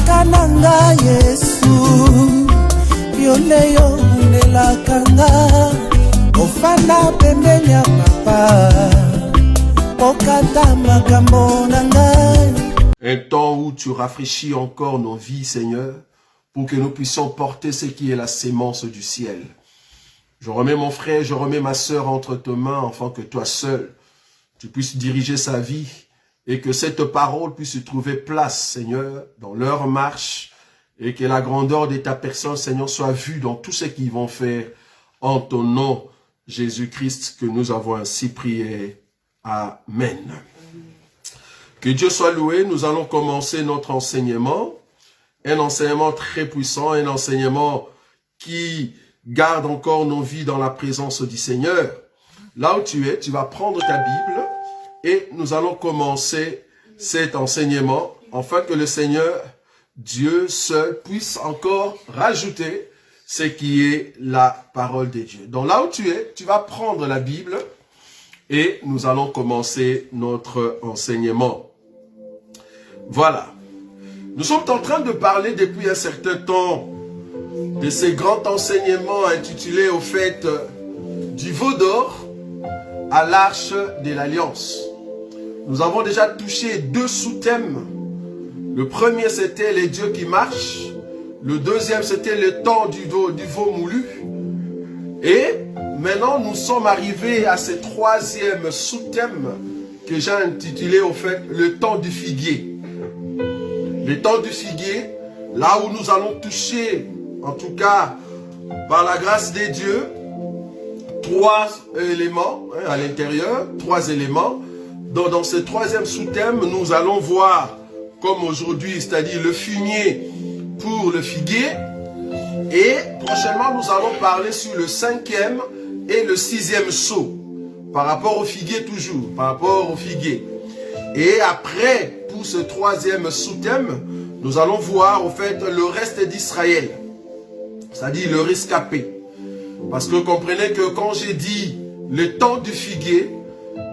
Kananga Yesu Yoleyo Nelakanga Ofana pembenya papa Okata makambo nangai. Un temps où tu rafraîchis encore nos vies, Seigneur, pour que nous puissions porter ce qui est la sémence du ciel. Je remets mon frère, je remets ma sœur entre tes mains, afin que toi seul, tu puisses diriger sa vie et que cette parole puisse trouver place, Seigneur, dans leur marche et que la grandeur de ta personne, Seigneur, soit vue dans tout ce qu'ils vont faire en ton nom, Jésus-Christ, que nous avons ainsi prié. Amen. Que Dieu soit loué. Nous allons commencer notre enseignement. Un enseignement très puissant, un enseignement qui garde encore nos vies dans la présence du Seigneur. Là où tu es, tu vas prendre ta Bible et nous allons commencer cet enseignement afin que le Seigneur, Dieu seul, puisse encore rajouter ce qui est la parole de Dieu. Donc là où tu es, tu vas prendre la Bible et nous allons commencer notre enseignement. Voilà. Nous sommes en train de parler depuis un certain temps de ces grands enseignements intitulés au fait du veau d'or à l'arche de l'alliance. Nous avons déjà touché 2 sous-thèmes. Le premier, c'était les dieux qui marchent. Le deuxième, c'était le temps du veau moulu. Et maintenant, nous sommes arrivés à ce 3e sous-thème que j'ai intitulé au fait le temps du figuier. Le temps du figuier, là où nous allons toucher, en tout cas, par la grâce des dieux, 3 éléments à l'intérieur, 3 éléments. Donc, dans ce 3e sous-thème, nous allons voir, comme aujourd'hui, c'est-à-dire le fumier pour le figuier. Et prochainement, nous allons parler sur le 5e et le 6e saut, par rapport au figuier toujours, par rapport au figuier. Et après, pour ce 3e sous-thème, nous allons voir au fait le reste d'Israël, c'est-à-dire le rescapé. Parce que comprenez que quand j'ai dit le temps du figuier,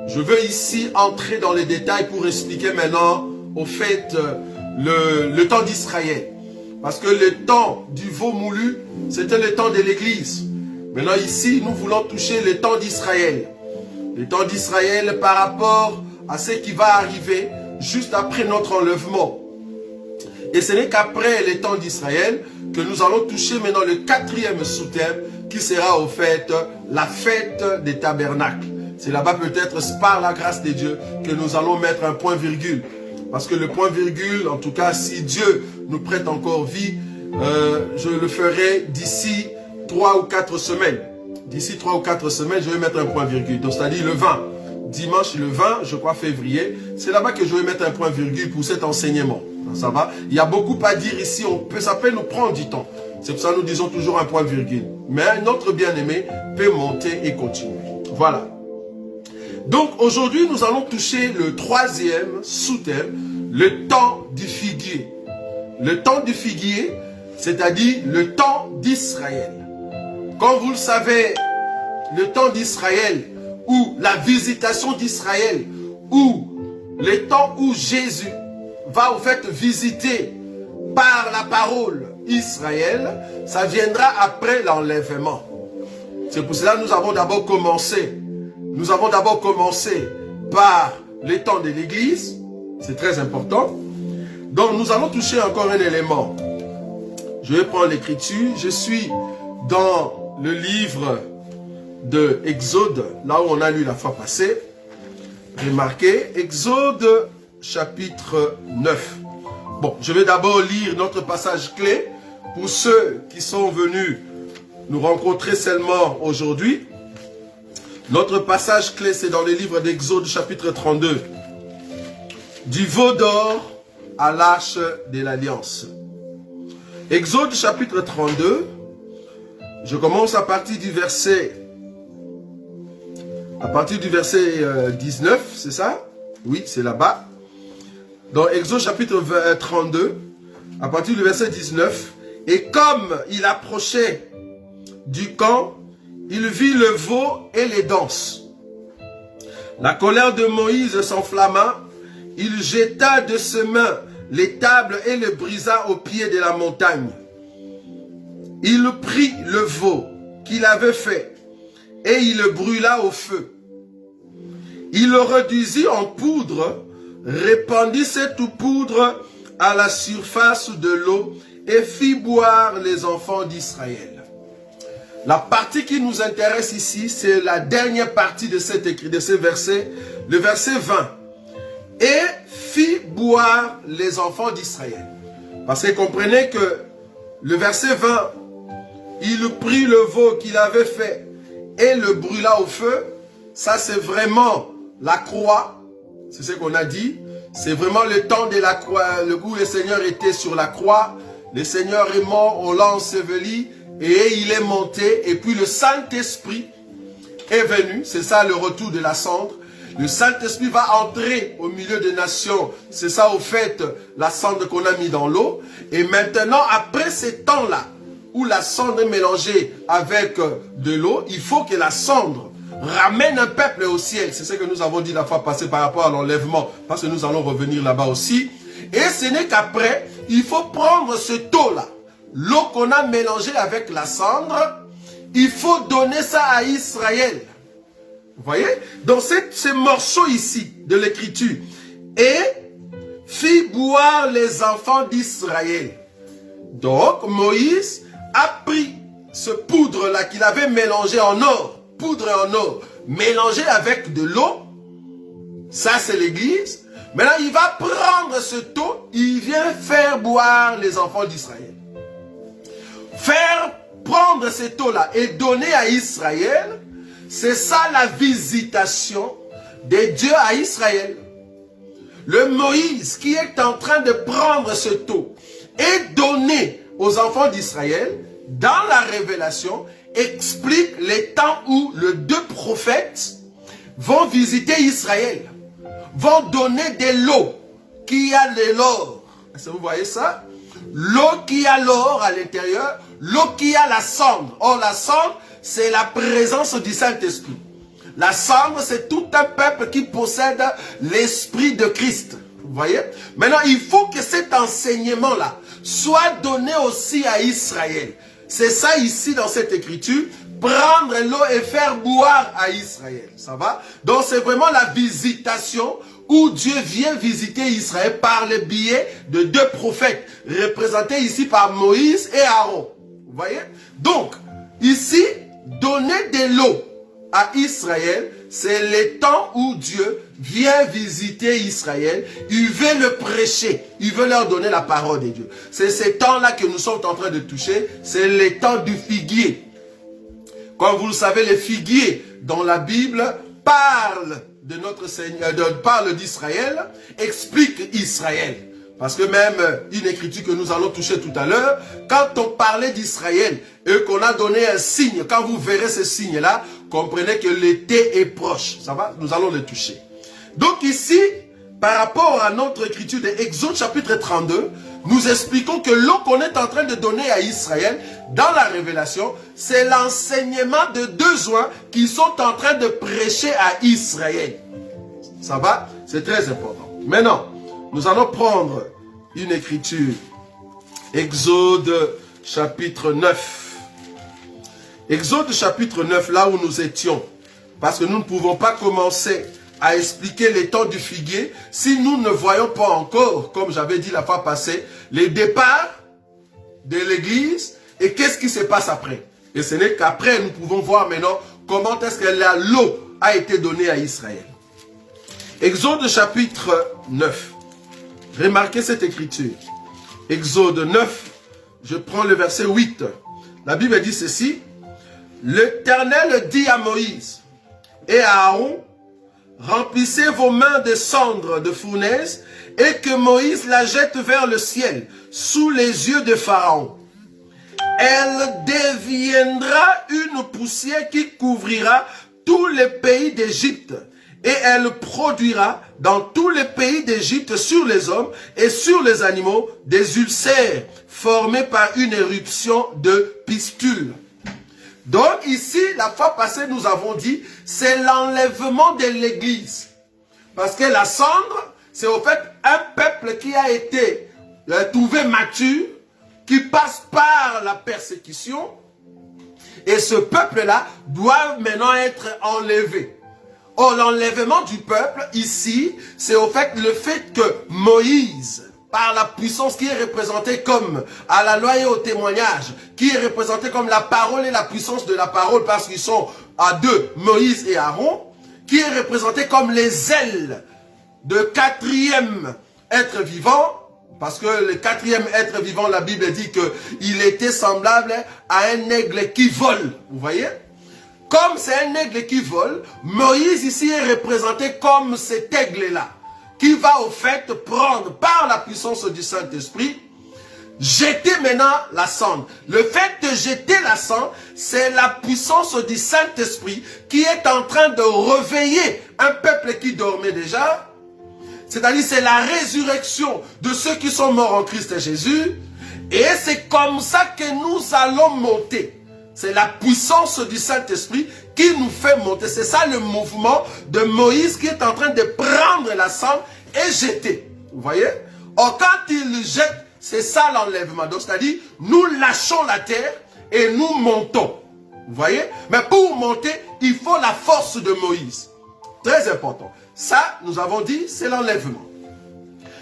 je veux ici entrer dans les détails pour expliquer maintenant au fait le temps d'Israël. Parce que le temps du veau moulu, c'était le temps de l'Église. Maintenant ici, nous voulons toucher le temps d'Israël. Le temps d'Israël par rapport à ce qui va arriver juste après notre enlèvement. Et ce n'est qu'après le temps d'Israël que nous allons toucher maintenant le 4e sous-thème qui sera au fait la fête des tabernacles. C'est là-bas peut-être par la grâce de Dieu que nous allons mettre un point virgule. Parce que le point virgule, en tout cas si Dieu nous prête encore vie, je le ferai d'ici 3 ou 4 semaines. D'ici 3 ou 4 semaines, je vais mettre un point virgule. Donc c'est-à-dire le 20. Dimanche le 20, je crois février, c'est là-bas que je vais mettre un point virgule pour cet enseignement. Ça va? Il y a beaucoup à dire ici, ça peut nous prendre du temps. C'est pour ça que nous disons toujours un point virgule. Mais notre bien-aimé peut monter et continuer. Voilà. Donc aujourd'hui, nous allons toucher le 3e sous-thème, le temps du figuier. Le temps du figuier, c'est-à-dire le temps d'Israël. Comme vous le savez, le temps d'Israël, ou la visitation d'Israël, ou le temps où Jésus va au fait visiter par la parole Israël, ça viendra après l'enlèvement. C'est pour cela que nous avons d'abord commencé. Nous avons d'abord commencé par le temps de l'Église. C'est très important. Donc nous allons toucher encore un élément. Je vais prendre l'écriture. Je suis dans le livre de Exode, là où on a lu la fois passée. J'ai marqué Exode chapitre 9. Bon, je vais d'abord lire notre passage clé pour ceux qui sont venus nous rencontrer seulement aujourd'hui. Notre passage clé, c'est dans le livre d'Exode chapitre 32. Du veau d'or à l'arche de l'alliance. Exode chapitre 32, je commence à partir du verset 19, c'est ça? Oui, c'est là-bas. Dans Exode chapitre 32, à partir du verset 19, et comme il approchait du camp, il vit le veau et les danses. La colère de Moïse s'enflamma, il jeta de ses mains les tables et les brisa au pied de la montagne. Il prit le veau qu'il avait fait et il le brûla au feu. Il le réduisit en poudre, répandit cette poudre à la surface de l'eau et fit boire les enfants d'Israël. La partie qui nous intéresse ici, c'est la dernière partie de ce verset, le verset 20. Et fit boire les enfants d'Israël. Parce que comprenez que le verset 20, il prit le veau qu'il avait fait et le brûla au feu. Ça, c'est vraiment la croix. C'est ce qu'on a dit. C'est vraiment le temps de la croix, le où le Seigneur était sur la croix. Le Seigneur est mort, on l'a enseveli et il est monté. Et puis le Saint-Esprit est venu. C'est ça le retour de la cendre. Le Saint-Esprit va entrer au milieu des nations. C'est ça au fait la cendre qu'on a mis dans l'eau. Et maintenant, après ces temps-là, où la cendre est mélangée avec de l'eau, il faut que la cendre ramène un peuple au ciel. C'est ce que nous avons dit la fois passée par rapport à l'enlèvement, parce que nous allons revenir là-bas aussi. Et ce n'est qu'après, il faut prendre ce taux-là, l'eau qu'on a mélangée avec la cendre, il faut donner ça à Israël. Vous voyez? Donc ces morceaux ici de l'écriture. Et fit boire les enfants d'Israël. Donc Moïse a pris ce poudre-là qu'il avait mélangé en or, poudre en or, mélangé avec de l'eau. Ça, c'est l'église. Maintenant, il va prendre ce taux, il vient faire boire les enfants d'Israël. Faire prendre ce taux-là et donner à Israël, c'est ça la visitation de Dieu à Israël. Le Moïse qui est en train de prendre ce taux et donner aux enfants d'Israël, dans la révélation, explique les temps où les deux prophètes vont visiter Israël, vont donner de l'eau qui a de l'or. Est-ce que vous voyez ça? L'eau qui a l'or à l'intérieur, l'eau qui a la cendre. Or, la cendre, c'est la présence du Saint-Esprit. La cendre, c'est tout un peuple qui possède l'Esprit de Christ. Vous voyez? Maintenant, il faut que cet enseignement-là soit donné aussi à Israël. C'est ça ici dans cette écriture. Prendre l'eau et faire boire à Israël. Ça va? Donc, c'est vraiment la visitation où Dieu vient visiter Israël par le biais de deux prophètes, représentés ici par Moïse et Aaron. Vous voyez? Donc, ici, donner de l'eau à Israël, c'est le temps où Dieu vient visiter Israël. Il veut le prêcher. Il veut leur donner la parole de Dieu. C'est ce temps-là que nous sommes en train de toucher. C'est le temps du figuier. Comme vous le savez, les figuiers dans la Bible parlent de notre Seigneur, parlent d'Israël, expliquent Israël. Parce que même une écriture que nous allons toucher tout à l'heure, quand on parlait d'Israël et qu'on a donné un signe, quand vous verrez ce signe-là, comprenez que l'été est proche. Ça va? Nous allons le toucher. Donc ici, par rapport à notre écriture de Exode chapitre 32, nous expliquons que l'eau qu'on est en train de donner à Israël, dans la révélation, c'est l'enseignement de deux oins qui sont en train de prêcher à Israël. Ça va? C'est très important. Maintenant, nous allons prendre une écriture. Exode chapitre 9. Exode chapitre 9, là où nous étions. Parce que nous ne pouvons pas commencer à expliquer les temps du figuier si nous ne voyons pas encore, comme j'avais dit la fois passée, les départs de l'église et qu'est-ce qui se passe après. Et ce n'est qu'après nous pouvons voir maintenant comment est-ce que l'eau a été donnée à Israël. Exode chapitre 9. Remarquez cette écriture. Exode 9, je prends le verset 8. La Bible dit ceci. L'Éternel dit à Moïse et à Aaron, remplissez vos mains de cendres de fournaise et que Moïse la jette vers le ciel, sous les yeux de Pharaon. Elle deviendra une poussière qui couvrira tous les pays d'Égypte. Et elle produira dans tous les pays d'Égypte sur les hommes et sur les animaux des ulcères formés par une éruption de pistules. Donc ici, la fois passée, nous avons dit, c'est l'enlèvement de l'église. Parce que la cendre, c'est au fait un peuple qui a été trouvé mature, qui passe par la persécution, et ce peuple-là doit maintenant être enlevé. Or, l'enlèvement du peuple, ici, c'est au fait le fait que Moïse, par la puissance qui est représentée comme à la loi et au témoignage, qui est représentée comme la parole et la puissance de la parole, parce qu'ils sont à deux, Moïse et Aaron, qui est représenté comme les ailes de quatrième être vivant, parce que le quatrième être vivant, la Bible dit qu'il était semblable à un aigle qui vole. Vous voyez? Comme c'est un aigle qui vole, Moïse ici est représenté comme cet aigle-là, qui va au fait prendre par la puissance du Saint-Esprit, jeter maintenant la cendre. Le fait de jeter la cendre, c'est la puissance du Saint-Esprit qui est en train de réveiller un peuple qui dormait déjà. C'est-à-dire, c'est la résurrection de ceux qui sont morts en Christ Jésus. Et c'est comme ça que nous allons monter. C'est la puissance du Saint-Esprit qui nous fait monter. C'est ça le mouvement de Moïse qui est en train de prendre la cendre et jeter. Vous voyez? Or, quand il jette, c'est ça l'enlèvement. Donc, c'est-à-dire, nous lâchons la terre et nous montons. Vous voyez? Mais pour monter, il faut la force de Moïse. Très important. Ça, nous avons dit, c'est l'enlèvement.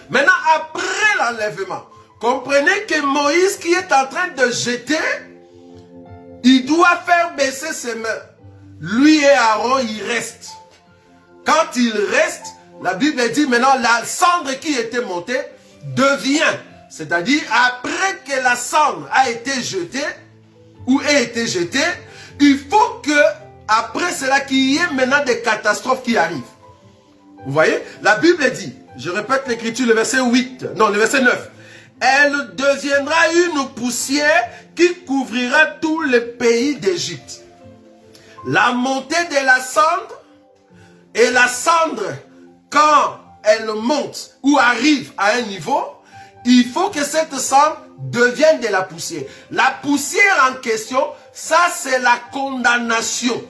Maintenant, après l'enlèvement, comprenez que Moïse qui est en train de jeter, il doit faire baisser ses mains. Lui et Aaron, il reste. Quand il reste, la Bible dit maintenant, la cendre qui était montée devient. C'est-à-dire, après que la cendre a été jetée, ou a été jetée, il faut que, après cela, qu'il y ait maintenant des catastrophes qui arrivent. Vous voyez? La Bible dit, je répète l'écriture, le verset 8, non, le verset 9. Elle deviendra une poussière qui couvrira tout le pays d'Égypte. La montée de la cendre, et la cendre, quand elle monte ou arrive à un niveau, il faut que cette cendre devienne de la poussière. La poussière en question, ça c'est la condamnation.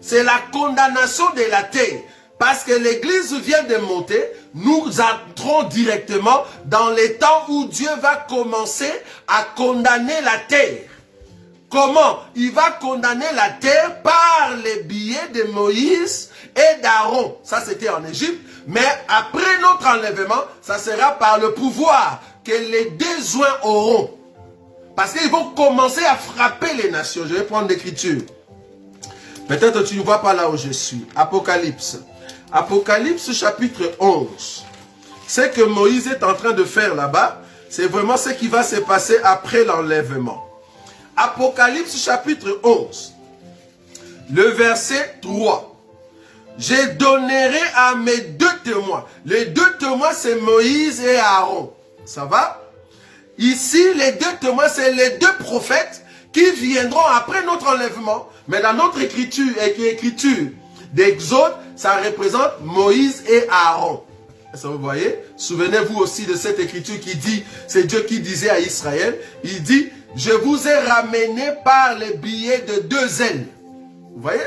C'est la condamnation de la terre. Parce que l'Église vient de monter, nous entrons directement dans les temps où Dieu va commencer à condamner la terre. Comment? Il va condamner la terre par les billets de Moïse et d'Aaron. Ça, c'était en Égypte. Mais après notre enlèvement, ça sera par le pouvoir que les deux joints auront. Parce qu'ils vont commencer à frapper les nations. Je vais prendre l'écriture. Peut-être tu ne vois pas là où je suis. Apocalypse. Apocalypse chapitre 11. Ce que Moïse est en train de faire là-bas, c'est vraiment ce qui va se passer après l'enlèvement. Apocalypse chapitre 11. Le verset 3. Je donnerai à mes deux témoins. Les deux témoins, c'est Moïse et Aaron. Ça va? Ici, les deux témoins, c'est les deux prophètes qui viendront après notre enlèvement. Mais dans notre écriture d'Exode, ça représente Moïse et Aaron. Ça vous voyez? Souvenez-vous aussi de cette écriture qui dit, c'est Dieu qui disait à Israël, il dit, je vous ai ramené par les billets de deux ailes. Vous voyez?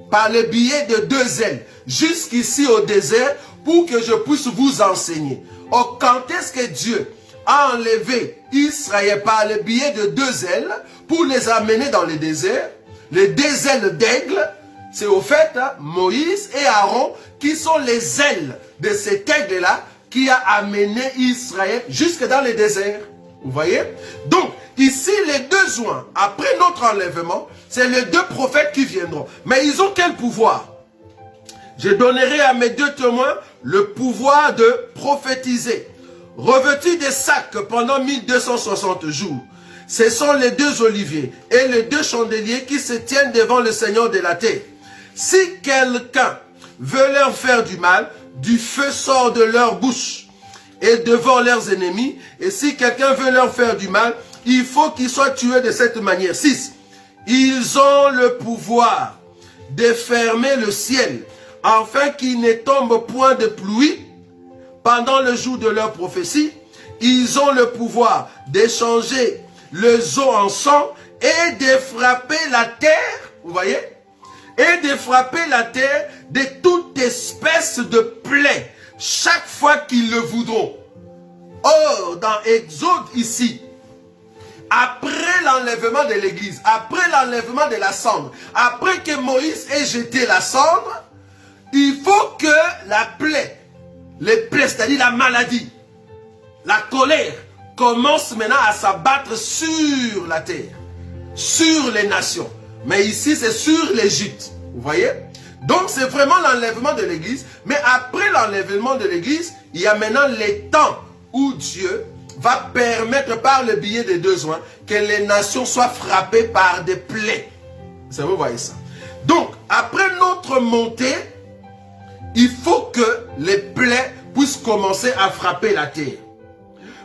Par les billets de deux ailes, jusqu'ici au désert, pour que je puisse vous enseigner. Or, quand est-ce que Dieu a enlevé Israël par les billets de deux ailes, pour les amener dans le désert? Les deux ailes d'aigle, c'est au fait Moïse et Aaron qui sont les ailes de cet aigle-là qui a amené Israël jusque dans le désert. Vous voyez? Donc, ici, les deux joints, après notre enlèvement, c'est les deux prophètes qui viendront. Mais ils ont quel pouvoir? Je donnerai à mes deux témoins le pouvoir de prophétiser. Revêtus des sacs pendant 1260 jours. Ce sont les deux oliviers et les deux chandeliers qui se tiennent devant le Seigneur de la terre. Si quelqu'un veut leur faire du mal, du feu sort de leur bouche et devant leurs ennemis. Et si quelqu'un veut leur faire du mal, il faut qu'ils soient tués de cette manière. 6. Ils ont le pouvoir de fermer le ciel, afin qu'il ne tombe point de pluie pendant le jour de leur prophétie. Ils ont le pouvoir d'échanger les eaux en sang et de frapper la terre, vous voyez, et de frapper la terre de toute espèce de plaie chaque fois qu'ils le voudront. Or, dans Exode ici, après l'enlèvement de l'église, après l'enlèvement de la cendre, après que Moïse ait jeté la cendre, il faut que la plaie, les plaies, c'est-à-dire la maladie, la colère, commence maintenant à s'abattre sur la terre, sur les nations. Mais ici, c'est sur l'Égypte. Vous voyez? Donc, c'est vraiment l'enlèvement de l'église. Mais après l'enlèvement de l'église, il y a maintenant les temps où Dieu va permettre par le biais des besoins que les nations soient frappées par des plaies. Vous voyez ça? Donc, après notre montée, il faut que les plaies puissent commencer à frapper la terre.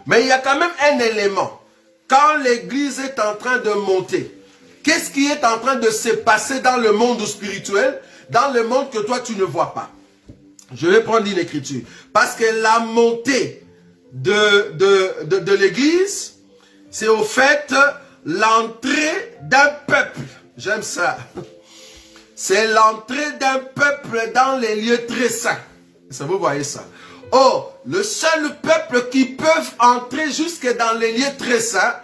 Mais il y a quand même un élément. Quand l'église est en train de monter, qu'est-ce qui est en train de se passer dans le monde spirituel, dans le monde que toi tu ne vois pas? Je vais prendre une écriture. Parce que la montée de l'église, c'est au fait l'entrée d'un peuple. J'aime ça. C'est l'entrée d'un peuple dans les lieux très saints. Ça, vous voyez ça. Or, le seul peuple qui peut entrer jusque dans les lieux très saints,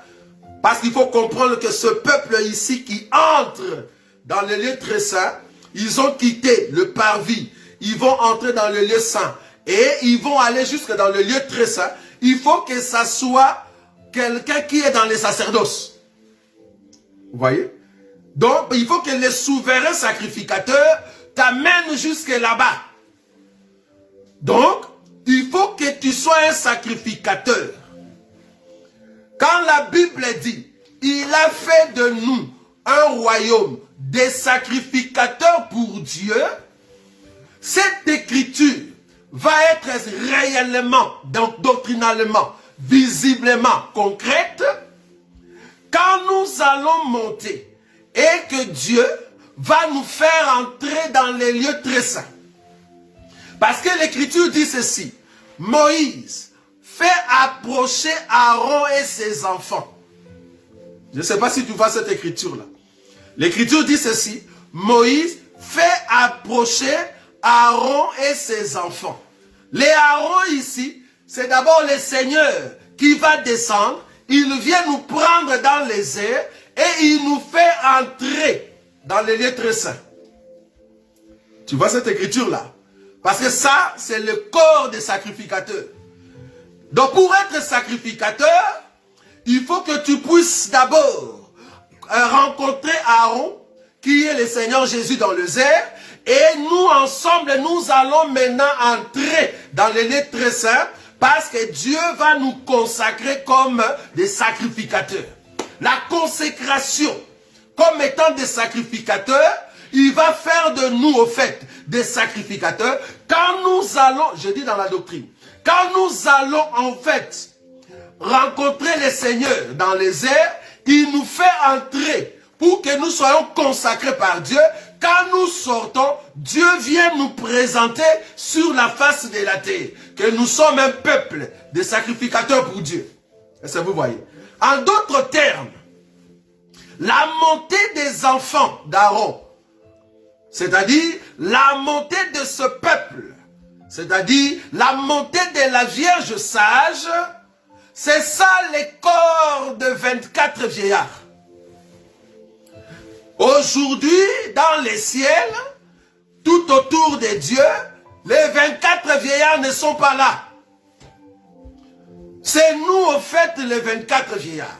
parce qu'il faut comprendre que ce peuple ici qui entre dans les lieux très saints, ils ont quitté le parvis, ils vont entrer dans le lieu saint et ils vont aller jusque dans le lieu très saint. Il faut que ça soit quelqu'un qui est dans les sacerdoces. Vous voyez? Donc, il faut que les souverains sacrificateurs t'amènent jusque là-bas. Donc, il faut que tu sois un sacrificateur. Quand la Bible dit, il a fait de nous un royaume des sacrificateurs pour Dieu, cette écriture va être réellement, donc doctrinalement, visiblement concrète quand nous allons monter et que Dieu va nous faire entrer dans les lieux très saints. Parce que l'écriture dit ceci, Moïse fait approcher Aaron et ses enfants. Je ne sais pas si tu vois cette écriture-là. L'écriture dit ceci, Moïse fait approcher Aaron et ses enfants. Les Aaron ici, c'est d'abord le Seigneur qui va descendre, il vient nous prendre dans les airs et il nous fait entrer dans les lieux très saints. Tu vois cette écriture-là? Parce que ça, c'est le corps des sacrificateurs. Donc pour être sacrificateur, il faut que tu puisses d'abord rencontrer Aaron, qui est le Seigneur Jésus dans les airs, et nous ensemble, nous allons maintenant entrer dans les lieux très saints, parce que Dieu va nous consacrer comme des sacrificateurs. La consécration, comme étant des sacrificateurs, il va faire de nous, au fait, des sacrificateurs. Quand nous allons, je dis dans la doctrine, quand nous allons, en fait, rencontrer le Seigneur dans les airs, il nous fait entrer pour que nous soyons consacrés par Dieu. Quand nous sortons, Dieu vient nous présenter sur la face de la terre que nous sommes un peuple de sacrificateurs pour Dieu. Est-ce que vous voyez? En d'autres termes, la montée des enfants d'Aaron, c'est-à-dire la montée de ce peuple, c'est-à-dire la montée de la Vierge sage, c'est ça les corps de 24 vieillards. Aujourd'hui, dans les ciels, tout autour de Dieu, les 24 vieillards ne sont pas là. C'est nous, au fait, les 24 vieillards.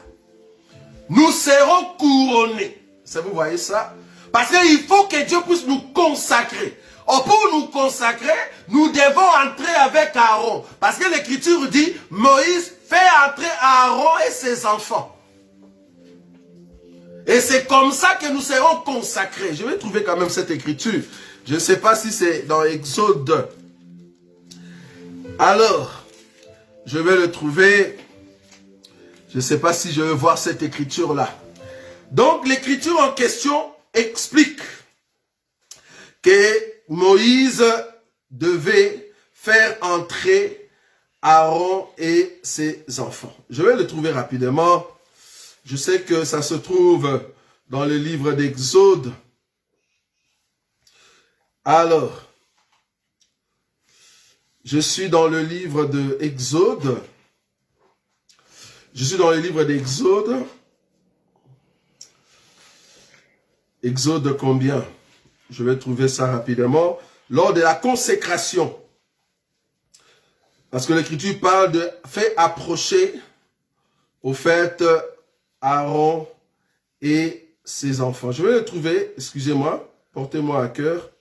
Nous serons couronnés. Vous voyez ça? Parce qu'il faut que Dieu puisse nous consacrer. Or, pour nous consacrer, nous devons entrer avec Aaron. Parce que l'Écriture dit, Moïse fait entrer Aaron et ses enfants. Et c'est comme ça que nous serons consacrés. Je vais trouver quand même cette écriture. Je ne sais pas si c'est dans Exode. Alors, je vais le trouver. Je ne sais pas si je vais voir cette écriture-là. Donc, l'écriture en question explique que Moïse devait faire entrer Aaron et ses enfants. Je vais le trouver rapidement. Je sais que ça se trouve dans le livre d'Exode. Alors, Je suis dans le livre de Exode. Je suis dans le livre d'Exode. Exode combien? Je vais trouver ça rapidement. Lors de la consécration. Parce que l'Écriture parle de fait approcher au fait Aaron et ses enfants. Je vais le trouver, excusez-moi, portez-moi à cœur.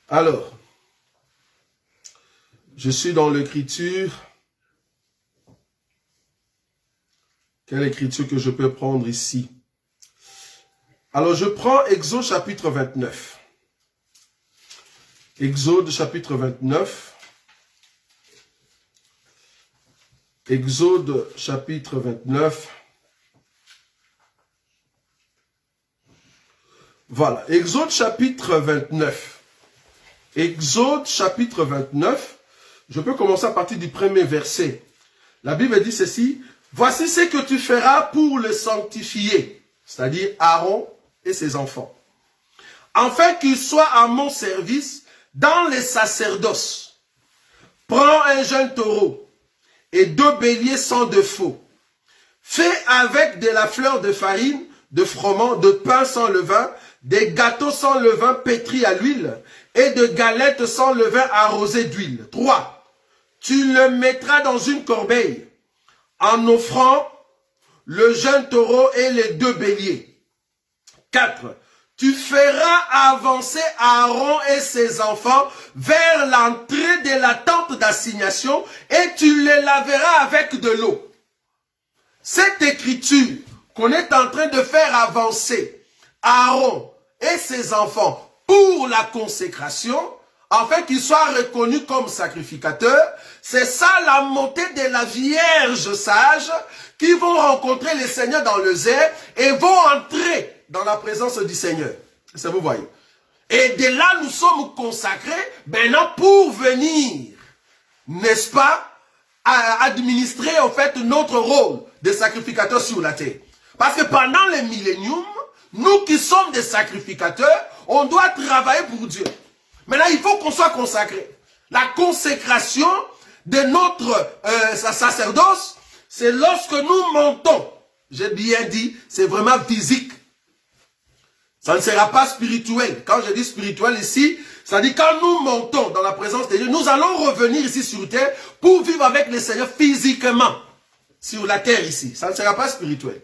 Alors, je suis dans l'Écriture. Quelle écriture que je peux prendre ici? Alors, je prends Exode chapitre 29. Exode chapitre 29. Exode chapitre 29. Voilà, Exode chapitre 29. Exode chapitre 29. Je peux commencer à partir du premier verset. La Bible dit ceci. Voici ce que tu feras pour le sanctifier, c'est-à-dire Aaron et ses enfants, afin qu'ils soient à mon service dans les sacerdoces. Prends un jeune taureau et 2 béliers sans défaut. Fais avec de la fleur de farine, de froment, de pain sans levain, des gâteaux sans levain pétris à l'huile et de galettes sans levain arrosées d'huile. 3. Tu le mettras dans une corbeille en offrant le jeune taureau et les 2 béliers. 4. Tu feras avancer Aaron et ses enfants vers l'entrée de la tente d'assignation et tu les laveras avec de l'eau. Cette écriture qu'on est en train de faire avancer Aaron et ses enfants pour la consécration, afin qu'ils soient reconnus comme sacrificateurs, c'est ça la montée de la Vierge sage qui vont rencontrer le Seigneur dans le désert et vont entrer dans la présence du Seigneur. Ça vous voyez. Et de là, nous sommes consacrés maintenant pour venir, n'est-ce pas, à administrer en fait notre rôle de sacrificateur sur la terre. Parce que pendant les milléniums, nous qui sommes des sacrificateurs, on doit travailler pour Dieu. Maintenant, il faut qu'on soit consacré. La consécration de notre sacerdoce, c'est lorsque nous montons. J'ai bien dit, c'est vraiment physique. Ça ne sera pas spirituel. Quand je dis spirituel ici, ça dit quand nous montons dans la présence de Dieu, nous allons revenir ici sur terre pour vivre avec le Seigneur physiquement. Sur la terre ici. Ça ne sera pas spirituel.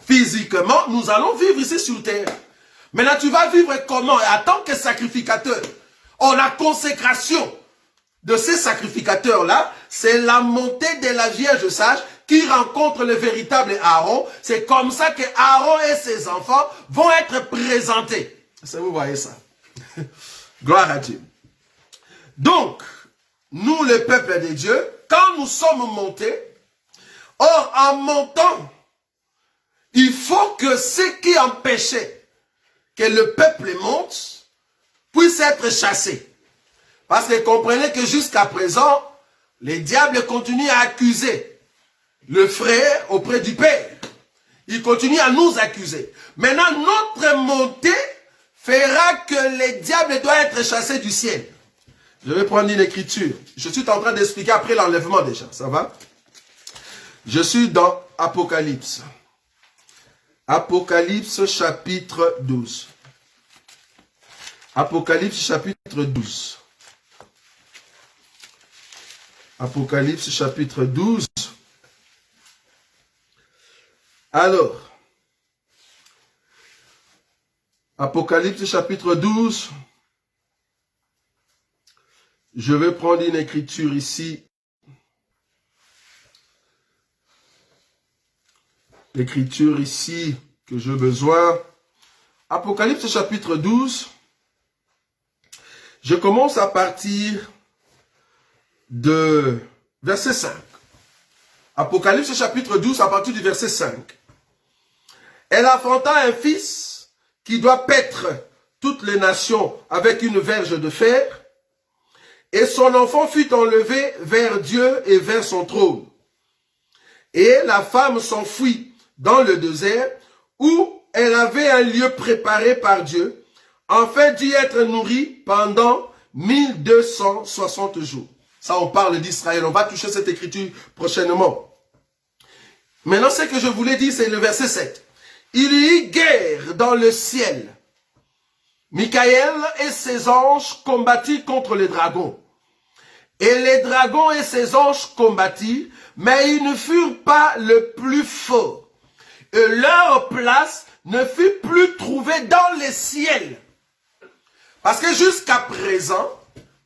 Physiquement, nous allons vivre ici sur terre. Maintenant, tu vas vivre comment? Et en tant que sacrificateur, la consécration de ces sacrificateurs-là, c'est la montée de la Vierge sage qui rencontre le véritable Aaron. C'est comme ça que Aaron et ses enfants vont être présentés. Est-ce que vous voyez ça? Gloire à Dieu. Donc, nous, le peuple de Dieu, quand nous sommes montés, or, en montant, il faut que ce qui empêchait que le peuple monte puisse être chassé. Parce que comprenez que jusqu'à présent, les diables continuent à accuser le frère auprès du Père. Ils continuent à nous accuser. Maintenant, notre montée fera que les diables doivent être chassés du ciel. Je vais prendre une écriture. Je suis en train d'expliquer après l'enlèvement déjà. Ça va? Je suis dans Apocalypse. Apocalypse chapitre 12. Apocalypse chapitre 12. Apocalypse chapitre 12. Alors, Apocalypse chapitre 12. Je vais prendre une écriture ici. L'écriture ici que j'ai besoin. Apocalypse chapitre 12. Je commence à partir de verset 5. Apocalypse chapitre 12 à partir du verset 5. Elle affronta un fils qui doit paître toutes les nations avec une verge de fer. Et son enfant fut enlevé vers Dieu et vers son trône. Et la femme s'enfuit dans le désert où elle avait un lieu préparé par Dieu, afin d'y être nourrie pendant 1260 jours. Ça, on parle d'Israël. On va toucher cette écriture prochainement. Maintenant, ce que je voulais dire, c'est le verset 7. Il y eut guerre dans le ciel. Michael et ses anges combattirent contre les dragons. Et les dragons et ses anges combattirent, mais ils ne furent pas le plus fort. Et leur place ne fut plus trouvée dans les ciels. Parce que jusqu'à présent,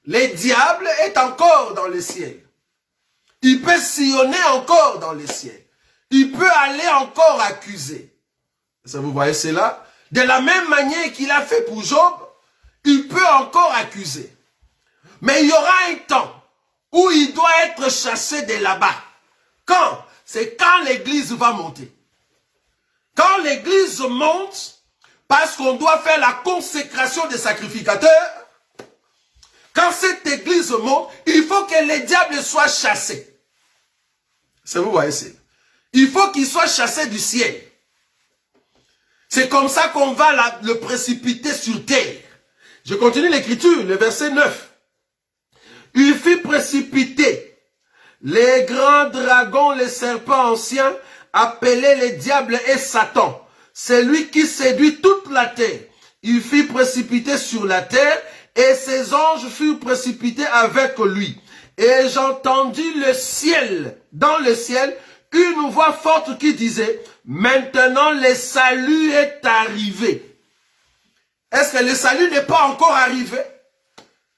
les diables est encore dans les ciels. Il peut sillonner encore dans les ciels. Il peut aller encore accuser. Ça, vous voyez cela? De la même manière qu'il a fait pour Job, il peut encore accuser. Mais il y aura un temps où il doit être chassé de là-bas. Quand? C'est quand l'église va monter. Quand l'église monte, parce qu'on doit faire la consécration des sacrificateurs, quand cette église monte, il faut que les diables soient chassés. Ça, vous voyez, c'est. Il faut qu'ils soient chassés du ciel. C'est comme ça qu'on va le précipiter sur terre. Je continue l'écriture, le verset 9. Il fut précipité les grands dragons, les serpents anciens, appelés les diables et Satan. C'est lui qui séduit toute la terre. Il fut précipité sur la terre et ses anges furent précipités avec lui. Et j'entendis le ciel, dans le ciel, une voix forte qui disait, maintenant le salut est arrivé. Est-ce que le salut n'est pas encore arrivé?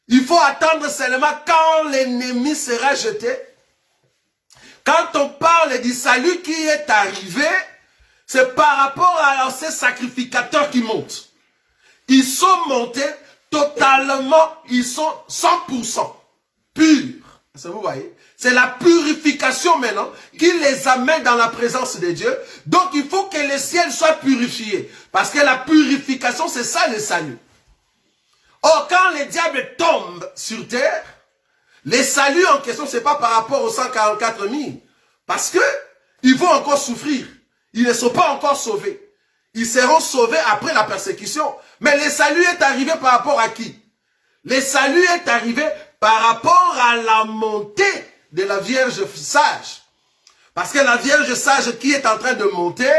Il faut attendre seulement quand l'ennemi sera jeté. Quand on parle du salut qui est arrivé, c'est par rapport à ces sacrificateurs qui montent. Ils sont montés totalement, ils sont 100% purs. Ça, vous voyez? C'est la purification maintenant qui les amène dans la présence de Dieu. Donc il faut que le ciel soit purifié. Parce que la purification, c'est ça le salut. Or, quand les diables tombent sur terre, les saluts en question, ce n'est pas par rapport aux 144 000. Parce que ils vont encore souffrir. Ils ne sont pas encore sauvés. Ils seront sauvés après la persécution. Mais le salut est arrivé par rapport à qui? Le salut est arrivé par rapport à la montée de la Vierge sage. Parce que la Vierge sage qui est en train de monter,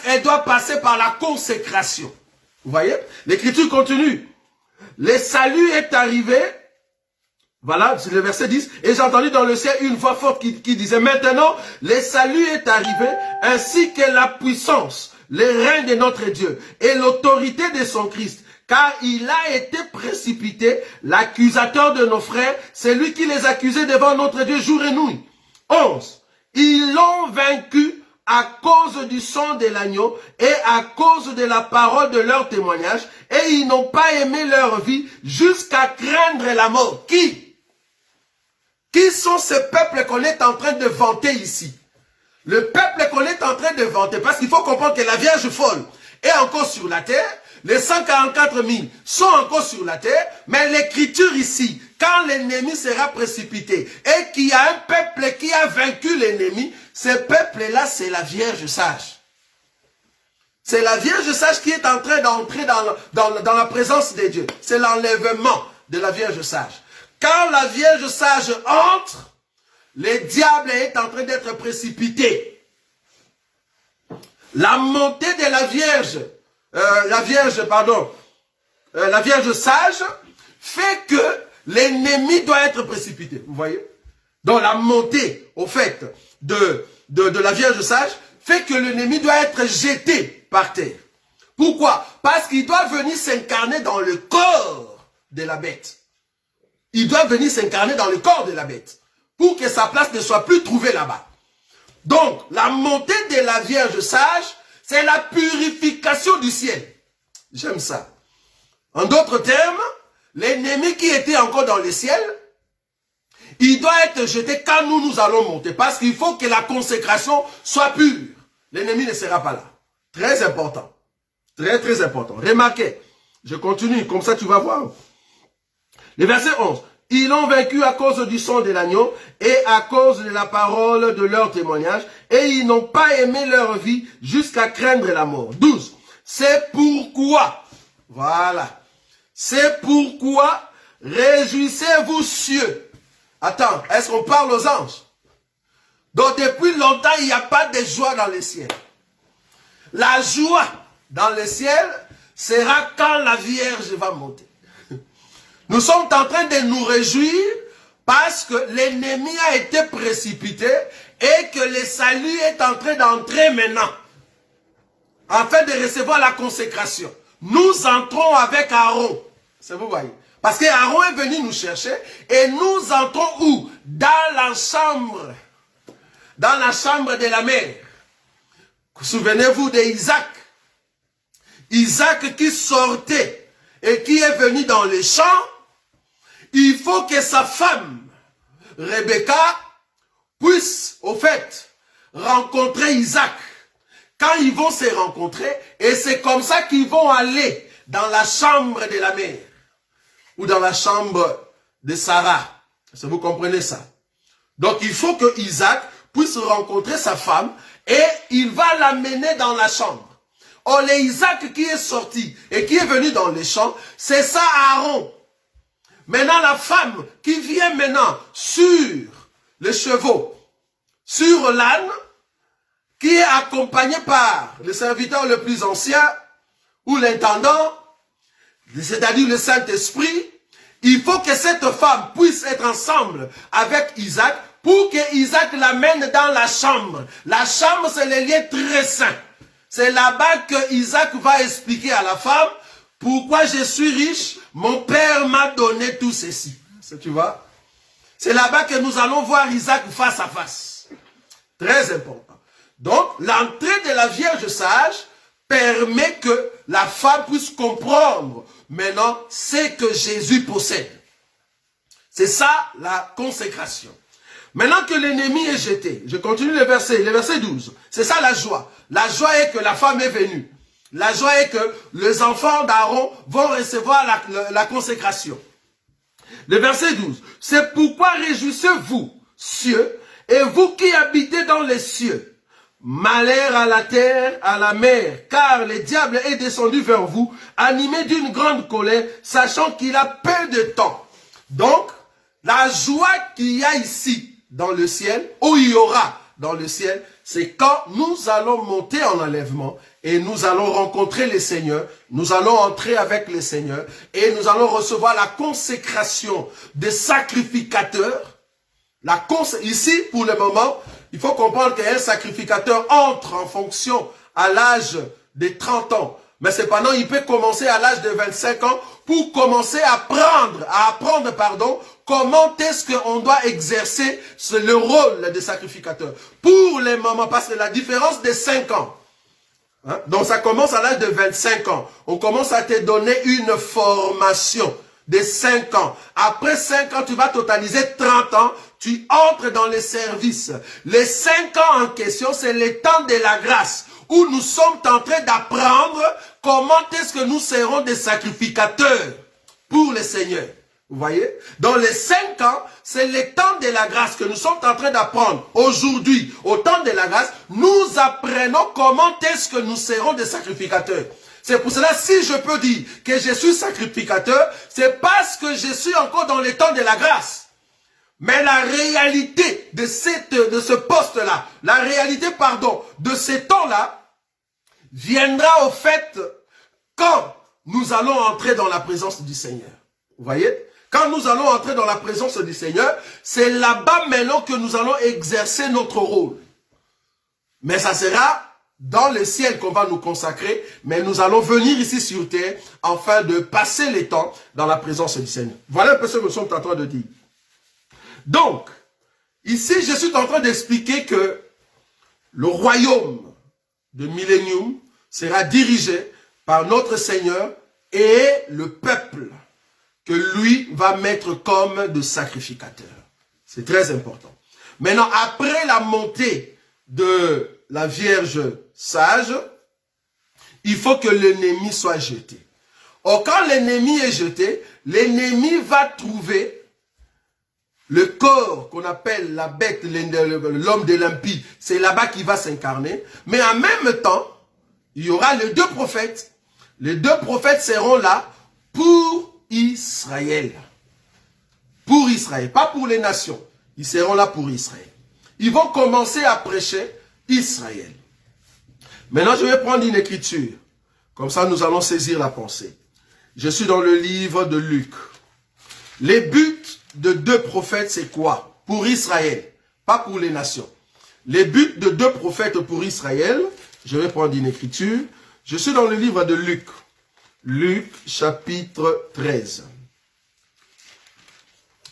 elle doit passer par la consécration. Vous voyez? L'écriture continue. Le salut est arrivé, voilà, c'est le verset 10, et j'ai entendu dans le ciel une voix forte qui disait, maintenant, le salut est arrivé, ainsi que la puissance, le règne de notre Dieu, et l'autorité de son Christ, car il a été précipité, l'accusateur de nos frères, c'est lui qui les accusait devant notre Dieu jour et nuit. 11. Ils l'ont vaincu à cause du sang de l'agneau et à cause de la parole de leur témoignage, et ils n'ont pas aimé leur vie jusqu'à craindre la mort. Qui sont ces peuples qu'on est en train de vanter ici? Le peuple qu'on est en train de vanter, parce qu'il faut comprendre que la Vierge folle est encore sur la terre, les 144 000 sont encore sur la terre, mais l'écriture ici, quand l'ennemi sera précipité et qu'il y a un peuple qui a vaincu l'ennemi, ce peuple-là, c'est la Vierge sage. C'est la Vierge sage qui est en train d'entrer dans la présence de Dieu. C'est l'enlèvement de la Vierge sage. Quand la Vierge sage entre, le diable est en train d'être précipité. La montée de la Vierge, la Vierge sage fait que l'ennemi doit être précipité. Vous voyez? Donc la montée, au fait, de la Vierge sage fait que l'ennemi doit être jeté par terre. Pourquoi? Parce qu'il doit venir s'incarner dans le corps de la bête. Il doit venir s'incarner dans le corps de la bête pour que sa place ne soit plus trouvée là-bas. Donc, la montée de la Vierge sage, c'est la purification du ciel. J'aime ça. En d'autres termes, l'ennemi qui était encore dans le ciel, il doit être jeté quand nous allons monter. Parce qu'il faut que la consécration soit pure. L'ennemi ne sera pas là. Très important. Très, très important. Remarquez. Je continue. Comme ça, tu vas voir. Le verset 11. Ils l'ont vaincu à cause du sang de l'agneau et à cause de la parole de leur témoignage. Et ils n'ont pas aimé leur vie jusqu'à craindre la mort. 12. C'est pourquoi. Voilà. C'est pourquoi réjouissez-vous cieux. Attends, est-ce qu'on parle aux anges? Donc depuis longtemps, il n'y a pas de joie dans les ciels. La joie dans les ciels sera quand la Vierge va monter. Nous sommes en train de nous réjouir parce que l'ennemi a été précipité et que le salut est en train d'entrer maintenant. Afin de recevoir la consécration. Nous entrons avec Aaron. Ça vous voyez? Parce qu'Aaron est venu nous chercher et nous entrons où? Dans la chambre. Dans la chambre de la mère. Souvenez-vous d'Isaac. Isaac qui sortait et qui est venu dans les champs. Il faut que sa femme, Rebecca, puisse, au fait, rencontrer Isaac. Quand ils vont se rencontrer, et c'est comme ça qu'ils vont aller dans la chambre de la mère. Ou dans la chambre de Sarah. Est-ce que vous comprenez ça? Donc il faut que Isaac puisse rencontrer sa femme et il va l'amener dans la chambre. Or, Isaac qui est sorti et qui est venu dans les champs, c'est ça Aaron. Maintenant, la femme qui vient maintenant sur les chevaux, sur l'âne, qui est accompagné par le serviteur le plus ancien, ou l'intendant, c'est-à-dire le Saint-Esprit, il faut que cette femme puisse être ensemble avec Isaac pour que Isaac l'amène dans la chambre. La chambre, c'est le lieu très saint. C'est là-bas que Isaac va expliquer à la femme pourquoi je suis riche, mon père m'a donné tout ceci. Tu vois? C'est là-bas que nous allons voir Isaac face à face. Très important. Donc, l'entrée de la Vierge sage permet que la femme puisse comprendre maintenant ce que Jésus possède. C'est ça la consécration. Maintenant que l'ennemi est jeté, je continue le verset 12. C'est ça la joie. La joie est que la femme est venue. La joie est que les enfants d'Aaron vont recevoir la consécration. Le verset 12. C'est pourquoi réjouissez-vous, cieux, et vous qui habitez dans les cieux. Malheur à la terre, à la mer, car le diable est descendu vers vous, animé d'une grande colère, sachant qu'il a peu de temps. Donc, la joie qu'il y a ici, dans le ciel, où il y aura dans le ciel, c'est quand nous allons monter en enlèvement et nous allons rencontrer les seigneurs, nous allons entrer avec les seigneurs et nous allons recevoir la consécration des sacrificateurs. Ici, pour le moment, il faut comprendre qu'un sacrificateur entre en fonction à l'âge de 30 ans. Mais cependant, il peut commencer à l'âge de 25 ans pour commencer à apprendre, comment est-ce qu'on doit exercer le rôle de sacrificateur. Pour les moments, parce que la différence de 5 ans, hein, donc ça commence à l'âge de 25 ans. On commence à te donner une formation de 5 ans. Après 5 ans, tu vas totaliser 30 ans. Tu entres dans les services. Les 5 ans en question, c'est le temps de la grâce, où nous sommes en train d'apprendre comment est-ce que nous serons des sacrificateurs pour le Seigneur. Vous voyez? Dans les 5 ans, c'est le temps de la grâce que nous sommes en train d'apprendre. Aujourd'hui, au temps de la grâce, nous apprenons comment est-ce que nous serons des sacrificateurs. C'est pour cela, si je peux dire que je suis sacrificateur, c'est parce que je suis encore dans le temps de la grâce. Mais la réalité de ce poste-là, la réalité, de ce temps-là, viendra au fait quand nous allons entrer dans la présence du Seigneur. Vous voyez? Quand nous allons entrer dans la présence du Seigneur, c'est là-bas maintenant que nous allons exercer notre rôle. Mais ça sera dans le ciel qu'on va nous consacrer, mais nous allons venir ici sur terre afin de passer les temps dans la présence du Seigneur. Voilà un peu ce que nous sommes en train de dire. Donc, ici, je suis en train d'expliquer que le royaume de Millennium sera dirigé par notre Seigneur et le peuple que lui va mettre comme de sacrificateur. C'est très important. Maintenant, après la montée de la Vierge sage, il faut que l'ennemi soit jeté. Or, quand l'ennemi est jeté, l'ennemi va trouver le corps qu'on appelle la bête, l'homme de l'impie, c'est là-bas qu'il va s'incarner. Mais en même temps, il y aura les deux prophètes. Les deux prophètes seront là pour Israël. pour Israël, pas pour les nations. Ils seront là pour Israël. Ils vont commencer à prêcher Israël. Maintenant, je vais prendre une écriture. Comme ça, nous allons saisir la pensée. Je suis dans le livre de Luc. Les buts de 2 prophètes, c'est quoi? Pour Israël, pas pour les nations. Les buts de 2 prophètes pour Israël, je vais prendre une écriture. Je suis dans le livre de Luc. Luc, chapitre 13.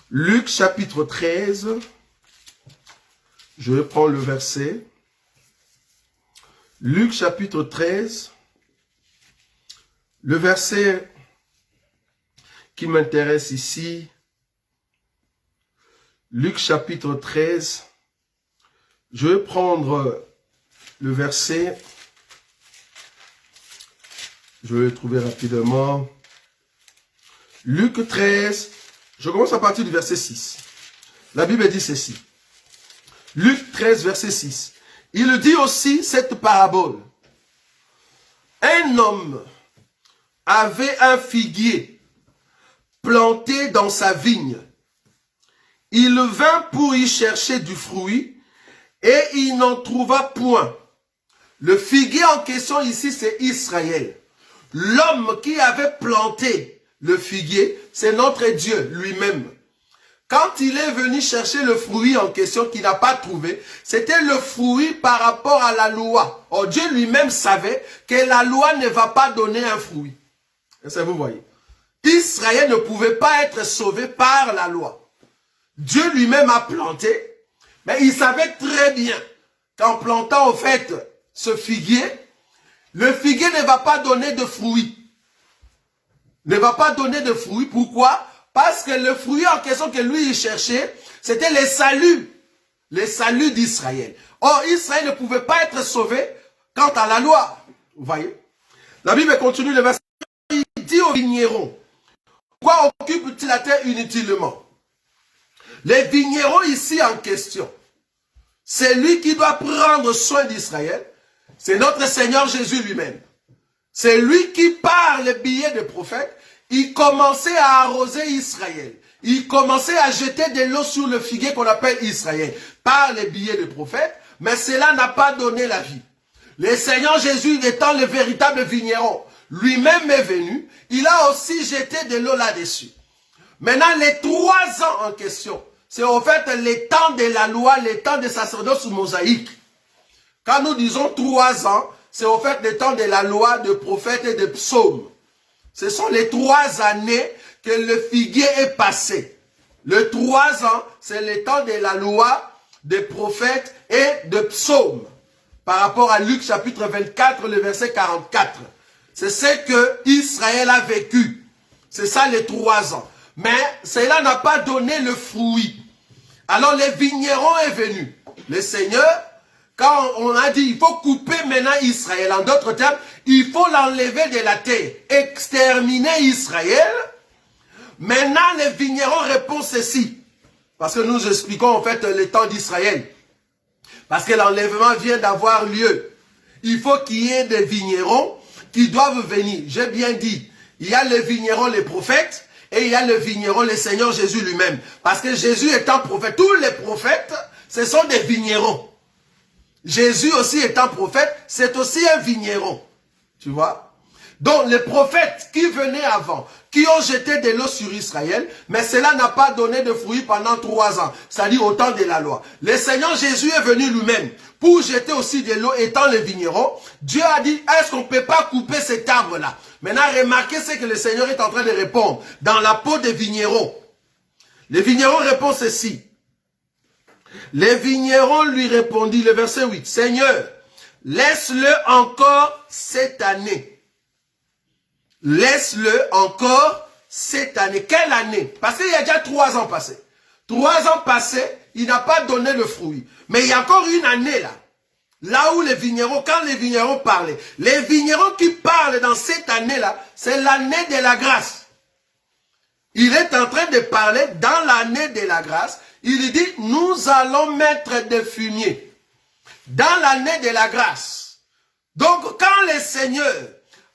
Luc, chapitre 13. Je vais prendre le verset. Luc, chapitre 13. Le verset qui m'intéresse ici. Luc, chapitre 13. Je vais prendre le verset. Je vais le trouver rapidement. Luc 13. Je commence à partir du verset 6. La Bible dit ceci. Luc 13, verset 6. Il dit aussi cette parabole. Un homme avait un figuier planté dans sa vigne. Il vint pour y chercher du fruit et il n'en trouva point. Le figuier en question ici, c'est Israël. L'homme qui avait planté le figuier, c'est notre Dieu lui-même. Quand il est venu chercher le fruit en question qu'il n'a pas trouvé, c'était le fruit par rapport à la loi. Or, Dieu lui-même savait que la loi ne va pas donner un fruit. Est-ce que vous voyez? Israël ne pouvait pas être sauvé par la loi. Dieu lui-même a planté, mais il savait très bien qu'en plantant au fait ce figuier, le figuier ne va pas donner de fruits. Ne va pas donner de fruits. Pourquoi? Parce que le fruit en question que lui il cherchait, c'était les saluts d'Israël. Or, Israël ne pouvait pas être sauvé quant à la loi. Vous voyez? La Bible continue le verset. Il dit aux vignerons, pourquoi occupent-ils la terre inutilement? Les vignerons ici en question, c'est lui qui doit prendre soin d'Israël. C'est notre Seigneur Jésus lui-même. C'est lui qui, par le biais des prophètes, il commençait à arroser Israël. Il commençait à jeter de l'eau sur le figuier qu'on appelle Israël. Par le biais des prophètes, mais cela n'a pas donné la vie. Le Seigneur Jésus étant le véritable vigneron, lui-même est venu, il a aussi jeté de l'eau là-dessus. Maintenant, les 3 ans en question, c'est en fait les temps de la loi, les temps des sacerdoces mosaïques. Quand nous disons 3 ans, c'est en fait les temps de la loi, de prophètes et de psaumes. Ce sont les 3 années que le figuier est passé. Le 3 ans, c'est le temps de la loi, des prophètes et de psaumes. Par rapport à Luc chapitre 24, le verset 44. C'est ce que Israël a vécu. C'est ça les 3 ans. Mais cela n'a pas donné le fruit. Alors les vignerons est venu. Le Seigneur, quand on a dit il faut couper maintenant Israël, en d'autres termes, il faut l'enlever de la terre, exterminer Israël. Maintenant les vignerons répondent ceci. Parce que nous expliquons en fait le temps d'Israël. Parce que l'enlèvement vient d'avoir lieu. Il faut qu'il y ait des vignerons qui doivent venir. J'ai bien dit, il y a les vignerons, les prophètes, et il y a le vigneron, le Seigneur Jésus lui-même. Parce que Jésus étant prophète, tous les prophètes, ce sont des vignerons. Jésus aussi étant prophète, c'est aussi un vigneron. Tu vois? Donc les prophètes qui venaient avant, qui ont jeté de l'eau sur Israël, mais cela n'a pas donné de fruits pendant 3 ans, c'est-à-dire au temps de la loi. Le Seigneur Jésus est venu lui-même pour jeter aussi de l'eau étant le vigneron. Dieu a dit, est-ce qu'on ne peut pas couper cet arbre-là? Maintenant, remarquez ce que le Seigneur est en train de répondre dans la peau des vignerons. Les vignerons répondent ceci. Les vignerons lui répondit, le verset 8, Seigneur, laisse-le encore cette année. Laisse-le encore cette année. Quelle année? Parce qu'il y a déjà 3 ans passés. 3 ans passés, il n'a pas donné le fruit. Mais il y a encore une année là. Là où les vignerons, quand les vignerons parlaient, les vignerons qui parlent dans cette année-là, c'est l'année de la grâce. Il est en train de parler dans l'année de la grâce. Il dit, nous allons mettre des fumiers dans l'année de la grâce. Donc, quand le Seigneur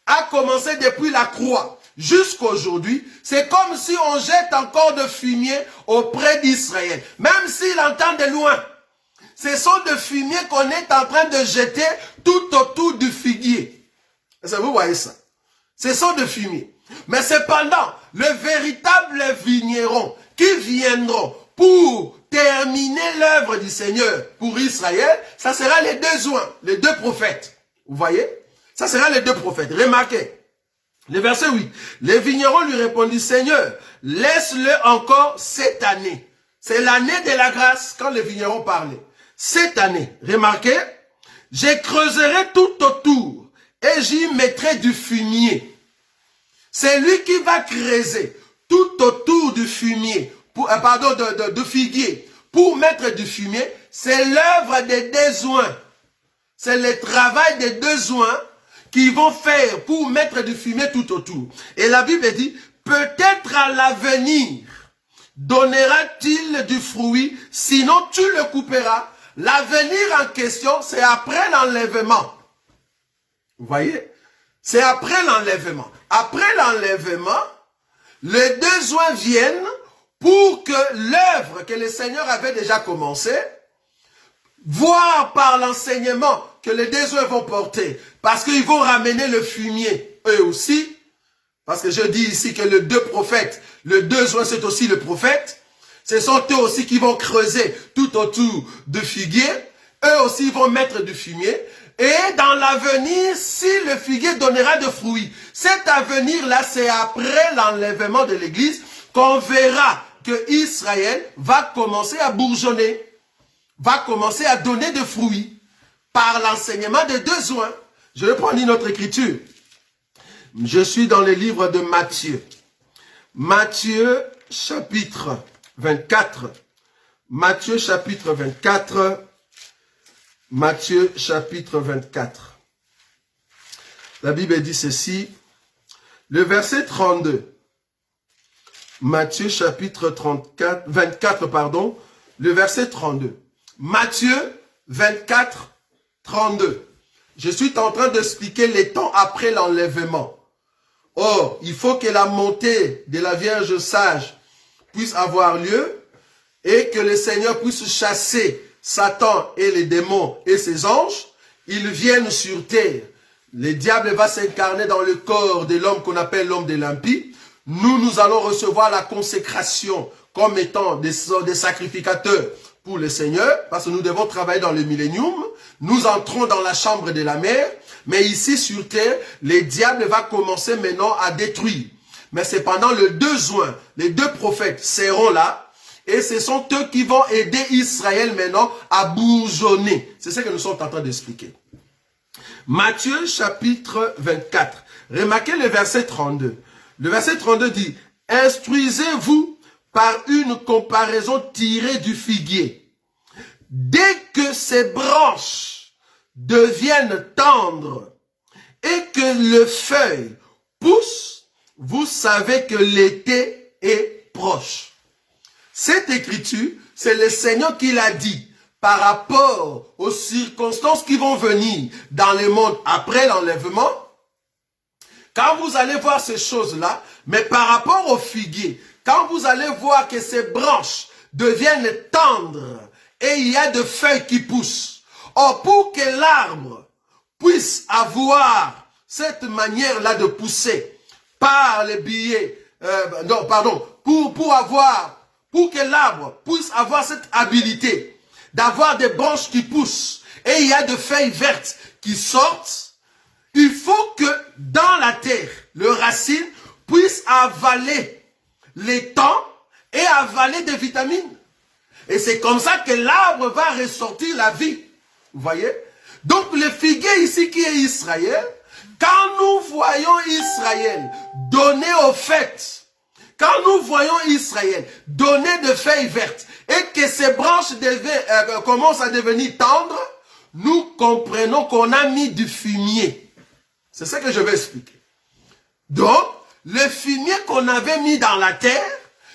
a commencé depuis la croix, jusqu'aujourd'hui, c'est comme si on jette encore de fumier auprès d'Israël. Même s'il entend de loin. Ce sont de fumier qu'on est en train de jeter tout autour du figuier. Est-ce que vous voyez ça? Ce sont de fumier. Mais cependant, le véritable vigneron qui viendront pour terminer l'œuvre du Seigneur pour Israël, ça sera les deux oints, les deux prophètes. Vous voyez? Ça sera les deux prophètes. Remarquez. Le verset 8. Les vignerons lui répondit, Seigneur, laisse-le encore cette année. C'est l'année de la grâce quand les vignerons parlaient. Cette année, remarquez, je creuserai tout autour et j'y mettrai du fumier. C'est lui qui va creuser tout autour du fumier, de figuier, pour mettre du fumier. C'est l'œuvre des deux oints. C'est le travail des deux oints qui vont faire pour mettre du fumier tout autour. Et la Bible dit, peut-être à l'avenir donnera-t-il du fruit, sinon tu le couperas. L'avenir en question, c'est après l'enlèvement. Vous voyez? C'est après l'enlèvement. Après l'enlèvement, les deux oints viennent pour que l'œuvre que le Seigneur avait déjà commencée, voir par l'enseignement que les deux oints vont porter, parce qu'ils vont ramener le fumier, eux aussi, parce que je dis ici que les deux prophètes, le deux oints c'est aussi le prophète, ce sont eux aussi qui vont creuser tout autour du figuier, eux aussi vont mettre du fumier, et dans l'avenir, si le figuier donnera de fruits, cet avenir-là, c'est après l'enlèvement de l'église qu'on verra que Israël va commencer à bourgeonner, va commencer à donner de fruits par l'enseignement des deux oints. Je vais prendre une autre écriture. Je suis dans le livre de Matthieu. Matthieu chapitre 24. Matthieu chapitre 24. Matthieu chapitre 24. La Bible dit ceci. Le verset 32. Matthieu chapitre 24, pardon. Le verset 32. Matthieu 24, 32. Je suis en train d'expliquer les temps après l'enlèvement. Or, il faut que la montée de la Vierge sage puisse avoir lieu et que le Seigneur puisse chasser Satan et les démons et ses anges. Ils viennent sur terre. Le diable va s'incarner dans le corps de l'homme qu'on appelle l'homme de l'impie. Nous allons recevoir la consécration comme étant des sacrificateurs pour le Seigneur, parce que nous devons travailler dans le millénium. Nous entrons dans la chambre de la mer, mais ici sur terre, le diable va commencer maintenant à détruire. Mais cependant, les deux oints, les deux prophètes seront là, et ce sont eux qui vont aider Israël maintenant à bourgeonner. C'est ce que nous sommes en train d'expliquer. Matthieu chapitre 24. Remarquez le verset 32. Le verset 32 dit, « Instruisez-vous par une comparaison tirée du figuier. Dès que ses branches deviennent tendres et que le feuille pousse, vous savez que l'été est proche. » Cette écriture, c'est le Seigneur qui l'a dit par rapport aux circonstances qui vont venir dans le monde après l'enlèvement. Quand vous allez voir ces choses-là, mais par rapport au figuier, quand vous allez voir que ces branches deviennent tendres et il y a de feuilles qui poussent, or pour que l'arbre puisse avoir cette manière-là de pousser par les billets, pour que l'arbre puisse avoir cette habilité d'avoir des branches qui poussent et il y a de feuilles vertes qui sortent, il faut que dans la terre, le racine puisse avaler les temps et avaler des vitamines. Et c'est comme ça que l'arbre va ressortir la vie. Vous voyez? Donc le figuier ici qui est Israël, quand nous voyons Israël donner aux fêtes, quand nous voyons Israël donner de feuilles vertes et que ces branches commencent à devenir tendres, nous comprenons qu'on a mis du fumier. C'est ça que je vais expliquer. Donc, le fumier qu'on avait mis dans la terre,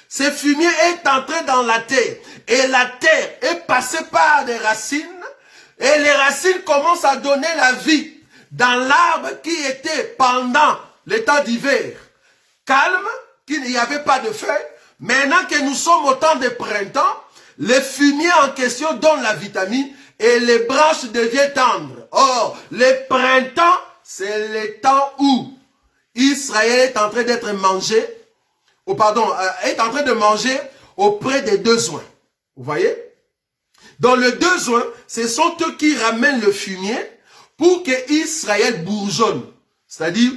ce fumier est entré dans la terre. Et la terre est passée par des racines. Et les racines commencent à donner la vie dans l'arbre qui était pendant le temps d'hiver calme, qu'il n'y avait pas de feuilles. Maintenant que nous sommes au temps de printemps, le fumier en question donne la vitamine et les branches deviennent tendres. Or, le printemps, c'est le temps où Israël est en train d'être mangé, est en train de manger auprès des deux oins. Vous voyez? Dans le deux oins, ce sont eux qui ramènent le fumier pour que Israël bourgeonne. C'est-à-dire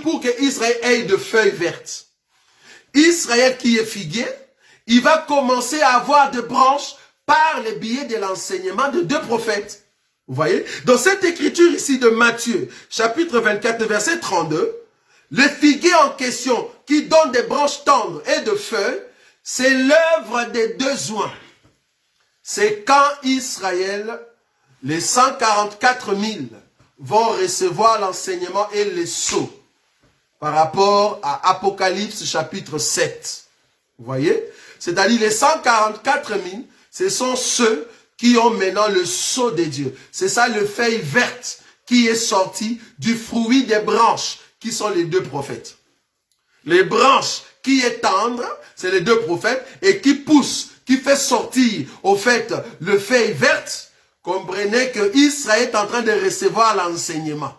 pour que Israël ait de feuilles vertes. Israël qui est figuier, il va commencer à avoir de branches par le biais de l'enseignement de deux prophètes. Vous voyez? Dans cette écriture ici de Matthieu, chapitre 24, verset 32, le figuier en question qui donne des branches tendres et de feuilles, c'est l'œuvre des deux oins. C'est quand Israël, les 144 000, vont recevoir l'enseignement et les sceaux par rapport à Apocalypse chapitre 7. Vous voyez? C'est-à-dire les 144 000, ce sont ceux qui ont maintenant le sceau de Dieu. C'est ça le feuille verte qui est sorti du fruit des branches qui sont les deux prophètes. Les branches qui est tendre, c'est les deux prophètes, et qui pousse, qui fait sortir au fait le feuille verte. Comprenez que Israël est en train de recevoir l'enseignement.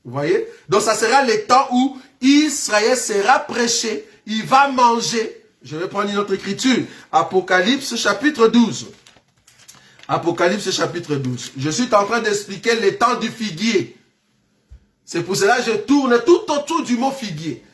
Vous voyez? Donc ça sera le temps où Israël sera prêché, il va manger. Je vais prendre une autre écriture. Apocalypse chapitre 12. Apocalypse chapitre 12. Je suis en train d'expliquer le temps du figuier. C'est pour cela que je tourne tout autour du mot figuier.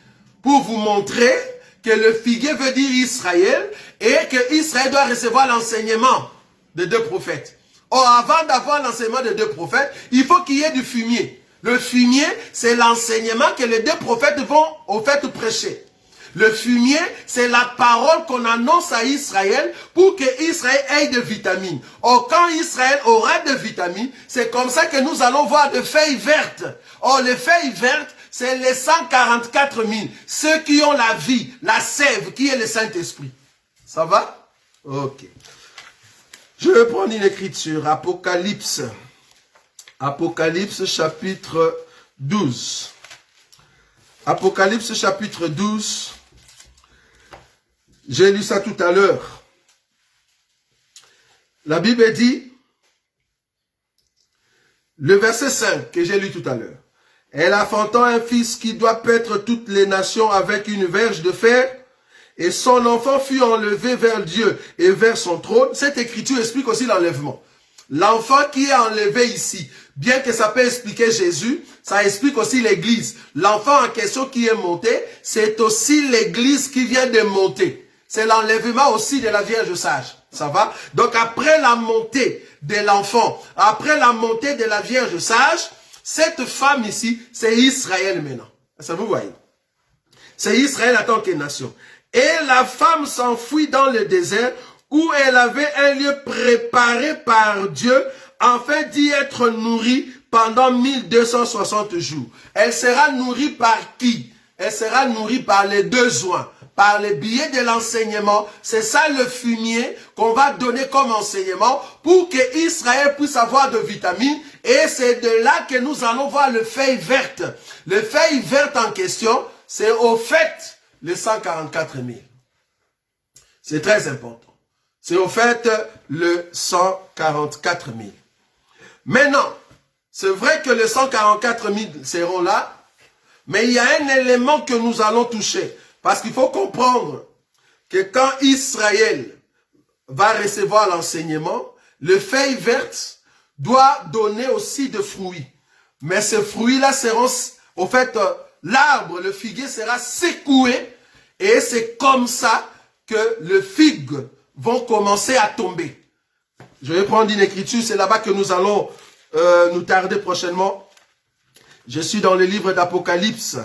Pour vous montrer que le figuier veut dire Israël et que Israël doit recevoir l'enseignement des deux prophètes. Or, avant d'avoir l'enseignement des deux prophètes, il faut qu'il y ait du fumier. Le fumier, c'est l'enseignement que les deux prophètes vont au fait prêcher. Le fumier, c'est la parole qu'on annonce à Israël pour que Israël ait de vitamines. Or, quand Israël aura de vitamines, c'est comme ça que nous allons voir des feuilles vertes. Or, les feuilles vertes, c'est les 144 000. Ceux qui ont la vie, la sève, qui est le Saint-Esprit. Ça va? Ok. Je vais prendre une écriture. Apocalypse. Apocalypse chapitre 12. Apocalypse chapitre 12. J'ai lu ça tout à l'heure. La Bible dit, le verset 5 que j'ai lu tout à l'heure. Elle enfantant un fils qui doit paître toutes les nations avec une verge de fer, et son enfant fut enlevé vers Dieu et vers son trône. Cette écriture explique aussi l'enlèvement. L'enfant qui est enlevé ici, bien que ça peut expliquer Jésus, ça explique aussi l'église. L'enfant en question qui est monté, c'est aussi l'église qui vient de monter. C'est l'enlèvement aussi de la Vierge sage. Ça va? Donc après la montée de l'enfant, après la montée de la Vierge sage, cette femme ici, c'est Israël maintenant. Ça vous voyez? C'est Israël en tant que nation. Et la femme s'enfuit dans le désert où elle avait un lieu préparé par Dieu afin d'y être nourrie pendant 1260 jours. Elle sera nourrie par qui? Elle sera nourrie par les deux oins, par le biais de l'enseignement. C'est ça le fumier qu'on va donner comme enseignement pour que Israël puisse avoir de vitamines. Et c'est de là que nous allons voir le feuille verte. Le feuille verte en question, c'est au fait les 144 000. C'est très important. C'est au fait le 144 000. Maintenant, c'est vrai que les 144 000 seront là, mais il y a un élément que nous allons toucher. Parce qu'il faut comprendre que quand Israël va recevoir l'enseignement, le feuille verte doit donner aussi de fruits. Mais ces fruits-là seront, au fait, l'arbre, le figuier sera secoué et c'est comme ça que les figues vont commencer à tomber. Je vais prendre une écriture, c'est là-bas que nous allons nous tarder prochainement. Je suis dans le livre d'Apocalypse.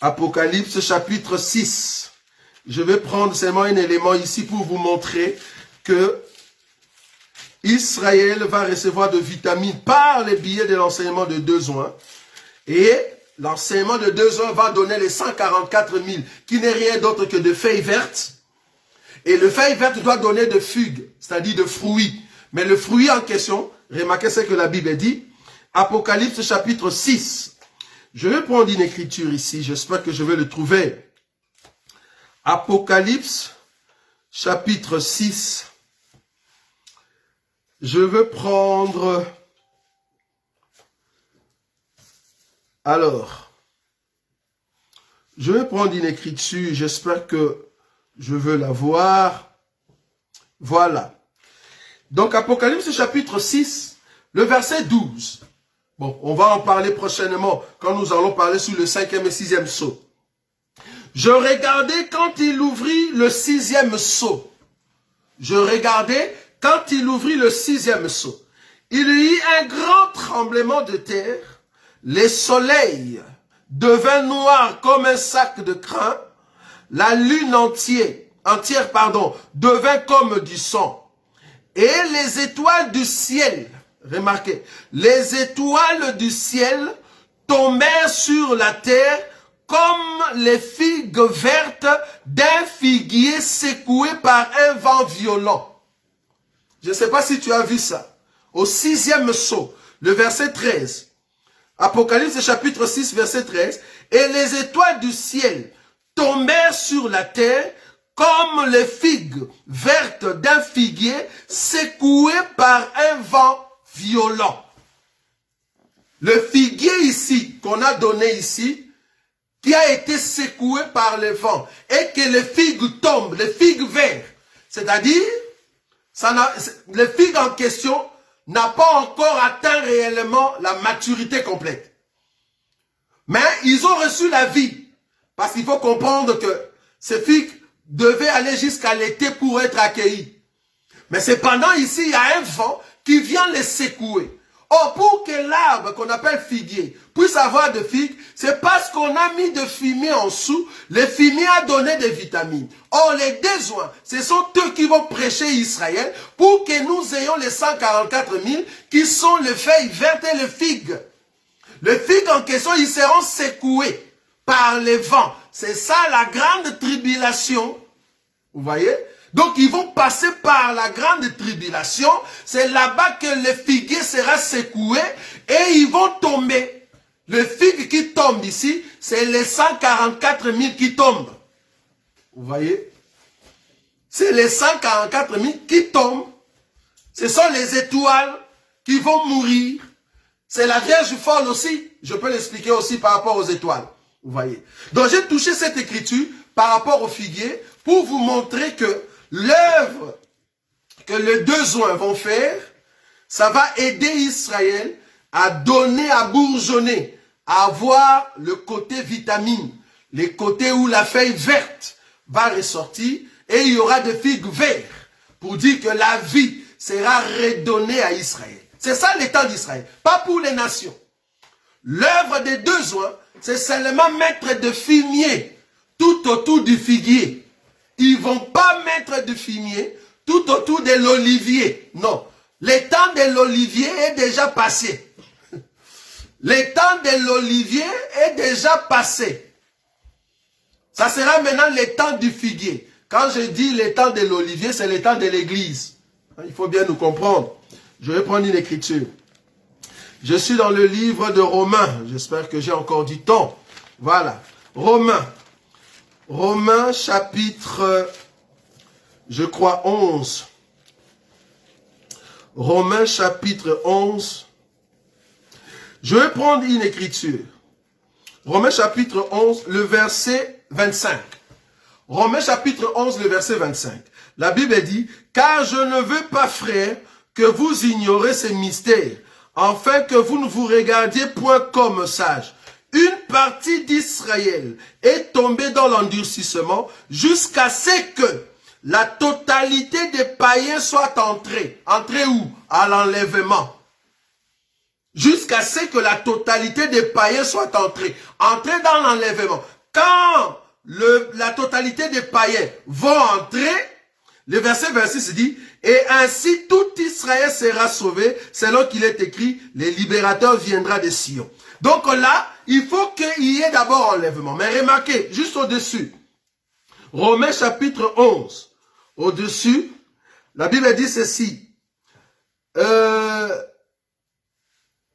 Apocalypse chapitre 6. Je vais prendre seulement un élément ici pour vous montrer que Israël va recevoir de vitamines par le biais de l'enseignement de deux oins. Et l'enseignement de deux oins va donner les 144 000, qui n'est rien d'autre que de feuilles vertes. Et le feuille verte doit donner de figues, c'est-à-dire de fruits. Mais le fruit en question, remarquez ce que la Bible dit. Apocalypse chapitre 6. Je vais prendre une écriture ici, j'espère que je vais le trouver. Apocalypse, chapitre 6. Je veux prendre... Alors, je vais prendre une écriture, j'espère que je veux la voir. Voilà. Donc, Apocalypse chapitre 6, le verset 12. Bon, on va en parler prochainement quand nous allons parler sur le 5e et 6e sceau. Je regardais quand il ouvrit le 6e sceau. Je regardais quand il ouvrit le 6e sceau. Il y eut un grand tremblement de terre. Les soleils devint noir comme un sac de crin. La lune entière, devint comme du sang. Et les étoiles du ciel, remarquez, les étoiles du ciel tombèrent sur la terre comme les figues vertes d'un figuier secoué par un vent violent. Je ne sais pas si tu as vu ça. Au 6e sceau, le verset 13. Apocalypse chapitre 6, verset 13. Et les étoiles du ciel tombèrent sur la terre comme les figues vertes d'un figuier secoué par un vent violent. Le figuier ici, qu'on a donné ici, qui a été secoué par le vent, et que les figues tombent, les figues vertes, c'est-à-dire, les figues en question n'a pas encore atteint réellement la maturité complète. Mais ils ont reçu la vie. Parce qu'il faut comprendre que ces figues devaient aller jusqu'à l'été pour être accueillies. Mais cependant, ici, il y a un vent qui vient les secouer. Or, pour que l'arbre qu'on appelle figuier puisse avoir de figues, c'est parce qu'on a mis de fumier en dessous. Le fumier a donné des vitamines. Or, les besoins, ce sont eux qui vont prêcher Israël pour que nous ayons les 144 000 qui sont les feuilles vertes et les figues. Les figues en question, ils seront secoués par les vents. C'est ça la grande tribulation. Vous voyez? Donc, ils vont passer par la grande tribulation. C'est là-bas que le figuier sera secoué et ils vont tomber. Le figue qui tombe ici, c'est les 144 000 qui tombent. Vous voyez? C'est les 144 000 qui tombent. Ce sont les étoiles qui vont mourir. C'est la Vierge folle aussi. Je peux l'expliquer aussi par rapport aux étoiles. Vous voyez? Donc, j'ai touché cette écriture par rapport au figuier pour vous montrer que l'œuvre que les deux oins vont faire, ça va aider Israël à donner, à bourgeonner, à avoir le côté vitamine, les côtés où la feuille verte va ressortir et il y aura des figues vertes pour dire que la vie sera redonnée à Israël. C'est ça l'état d'Israël, pas pour les nations. L'œuvre des deux oins, c'est seulement mettre de fumier tout autour du figuier. Ils ne vont pas mettre du fumier tout autour de l'olivier. Non. Le temps de l'olivier est déjà passé. Le temps de l'olivier est déjà passé. Ça sera maintenant le temps du figuier. Quand je dis le temps de l'olivier, c'est le temps de l'église. Il faut bien nous comprendre. Je vais prendre une écriture. Je suis dans le livre de Romains. J'espère que j'ai encore du temps. Voilà. Romains. Romains chapitre, je crois, 11. Romains chapitre 11. Je vais prendre une écriture. Romains chapitre 11, le verset 25. Romains chapitre 11, le verset 25. La Bible dit, « Car je ne veux pas, frères, que vous ignorez ces mystères, afin que vous ne vous regardiez point comme sages. Une partie d'Israël est tombée dans l'endurcissement jusqu'à ce que la totalité des païens soit entrée. Entrée où? À l'enlèvement. Jusqu'à ce que la totalité des païens soit entrée. Entrée dans l'enlèvement. Quand la totalité des païens vont entrer, le verset 26 dit, « Et ainsi tout Israël sera sauvé, selon qu'il est écrit, le libérateur viendra de Sion. » Donc là, il faut qu'il y ait d'abord enlèvement. Mais remarquez, juste au-dessus, Romains chapitre 11, au-dessus, la Bible dit ceci,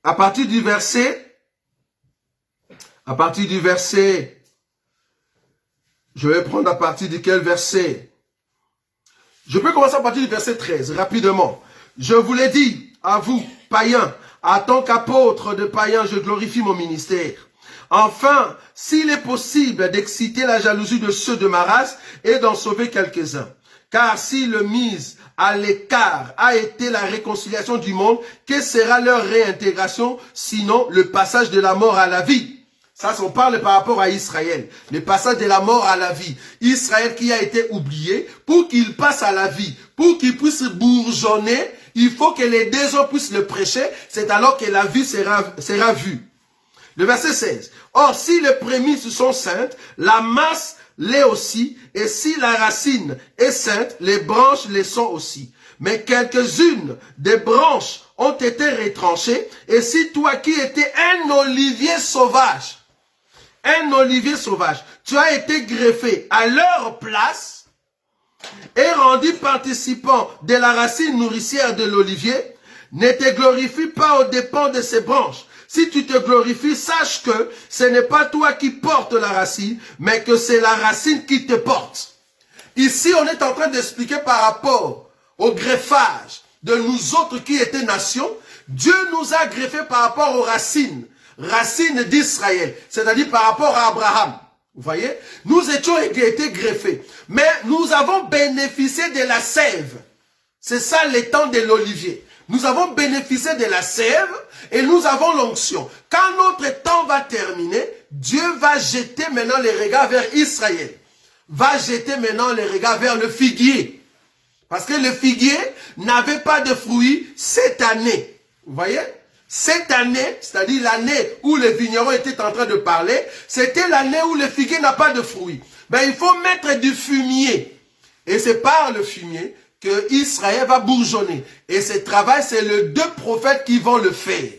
à partir du verset À partir du verset, je vais prendre à partir de quel verset? Je peux commencer à partir du verset 13, rapidement. Je vous l'ai dit, à vous, païens, en tant qu'apôtre de païens, je glorifie mon ministère. Enfin, s'il est possible d'exciter la jalousie de ceux de ma race et d'en sauver quelques-uns. Car si le mise à l'écart a été la réconciliation du monde, que sera leur réintégration, sinon le passage de la mort à la vie? Ça, on parle par rapport à Israël. Le passage de la mort à la vie. Israël qui a été oublié, pour qu'il passe à la vie, pour qu'il puisse bourgeonner, il faut que les deux hommes puissent le prêcher. C'est alors que la vie sera vue. Le verset 16. Or, si les prémices sont saintes, la masse l'est aussi. Et si la racine est sainte, les branches les sont aussi. Mais quelques-unes des branches ont été retranchées. Et si toi qui étais un olivier sauvage, tu as été greffé à leur place et rendu participant de la racine nourricière de l'olivier, ne te glorifie pas aux dépens de ces branches. Si tu te glorifies, sache que ce n'est pas toi qui portes la racine, mais que c'est la racine qui te porte. Ici, on est en train d'expliquer par rapport au greffage de nous autres qui étaient nations. Dieu nous a greffés par rapport aux racines d'Israël, c'est-à-dire par rapport à Abraham. Vous voyez, nous étions été greffés, mais nous avons bénéficié de la sève. C'est ça l'étang de l'olivier. Nous avons bénéficié de la sève et nous avons l'onction. Quand notre temps va terminer, Dieu va jeter maintenant les regards vers Israël. Va jeter maintenant les regards vers le figuier. Parce que le figuier n'avait pas de fruits cette année. Vous voyez? Cette année, c'est-à-dire l'année où les vignerons étaient en train de parler, c'était l'année où le figuier n'a pas de fruits. Ben, il faut mettre du fumier. Et c'est par le fumier que Israël va bourgeonner. Et ce travail, c'est les deux prophètes qui vont le faire.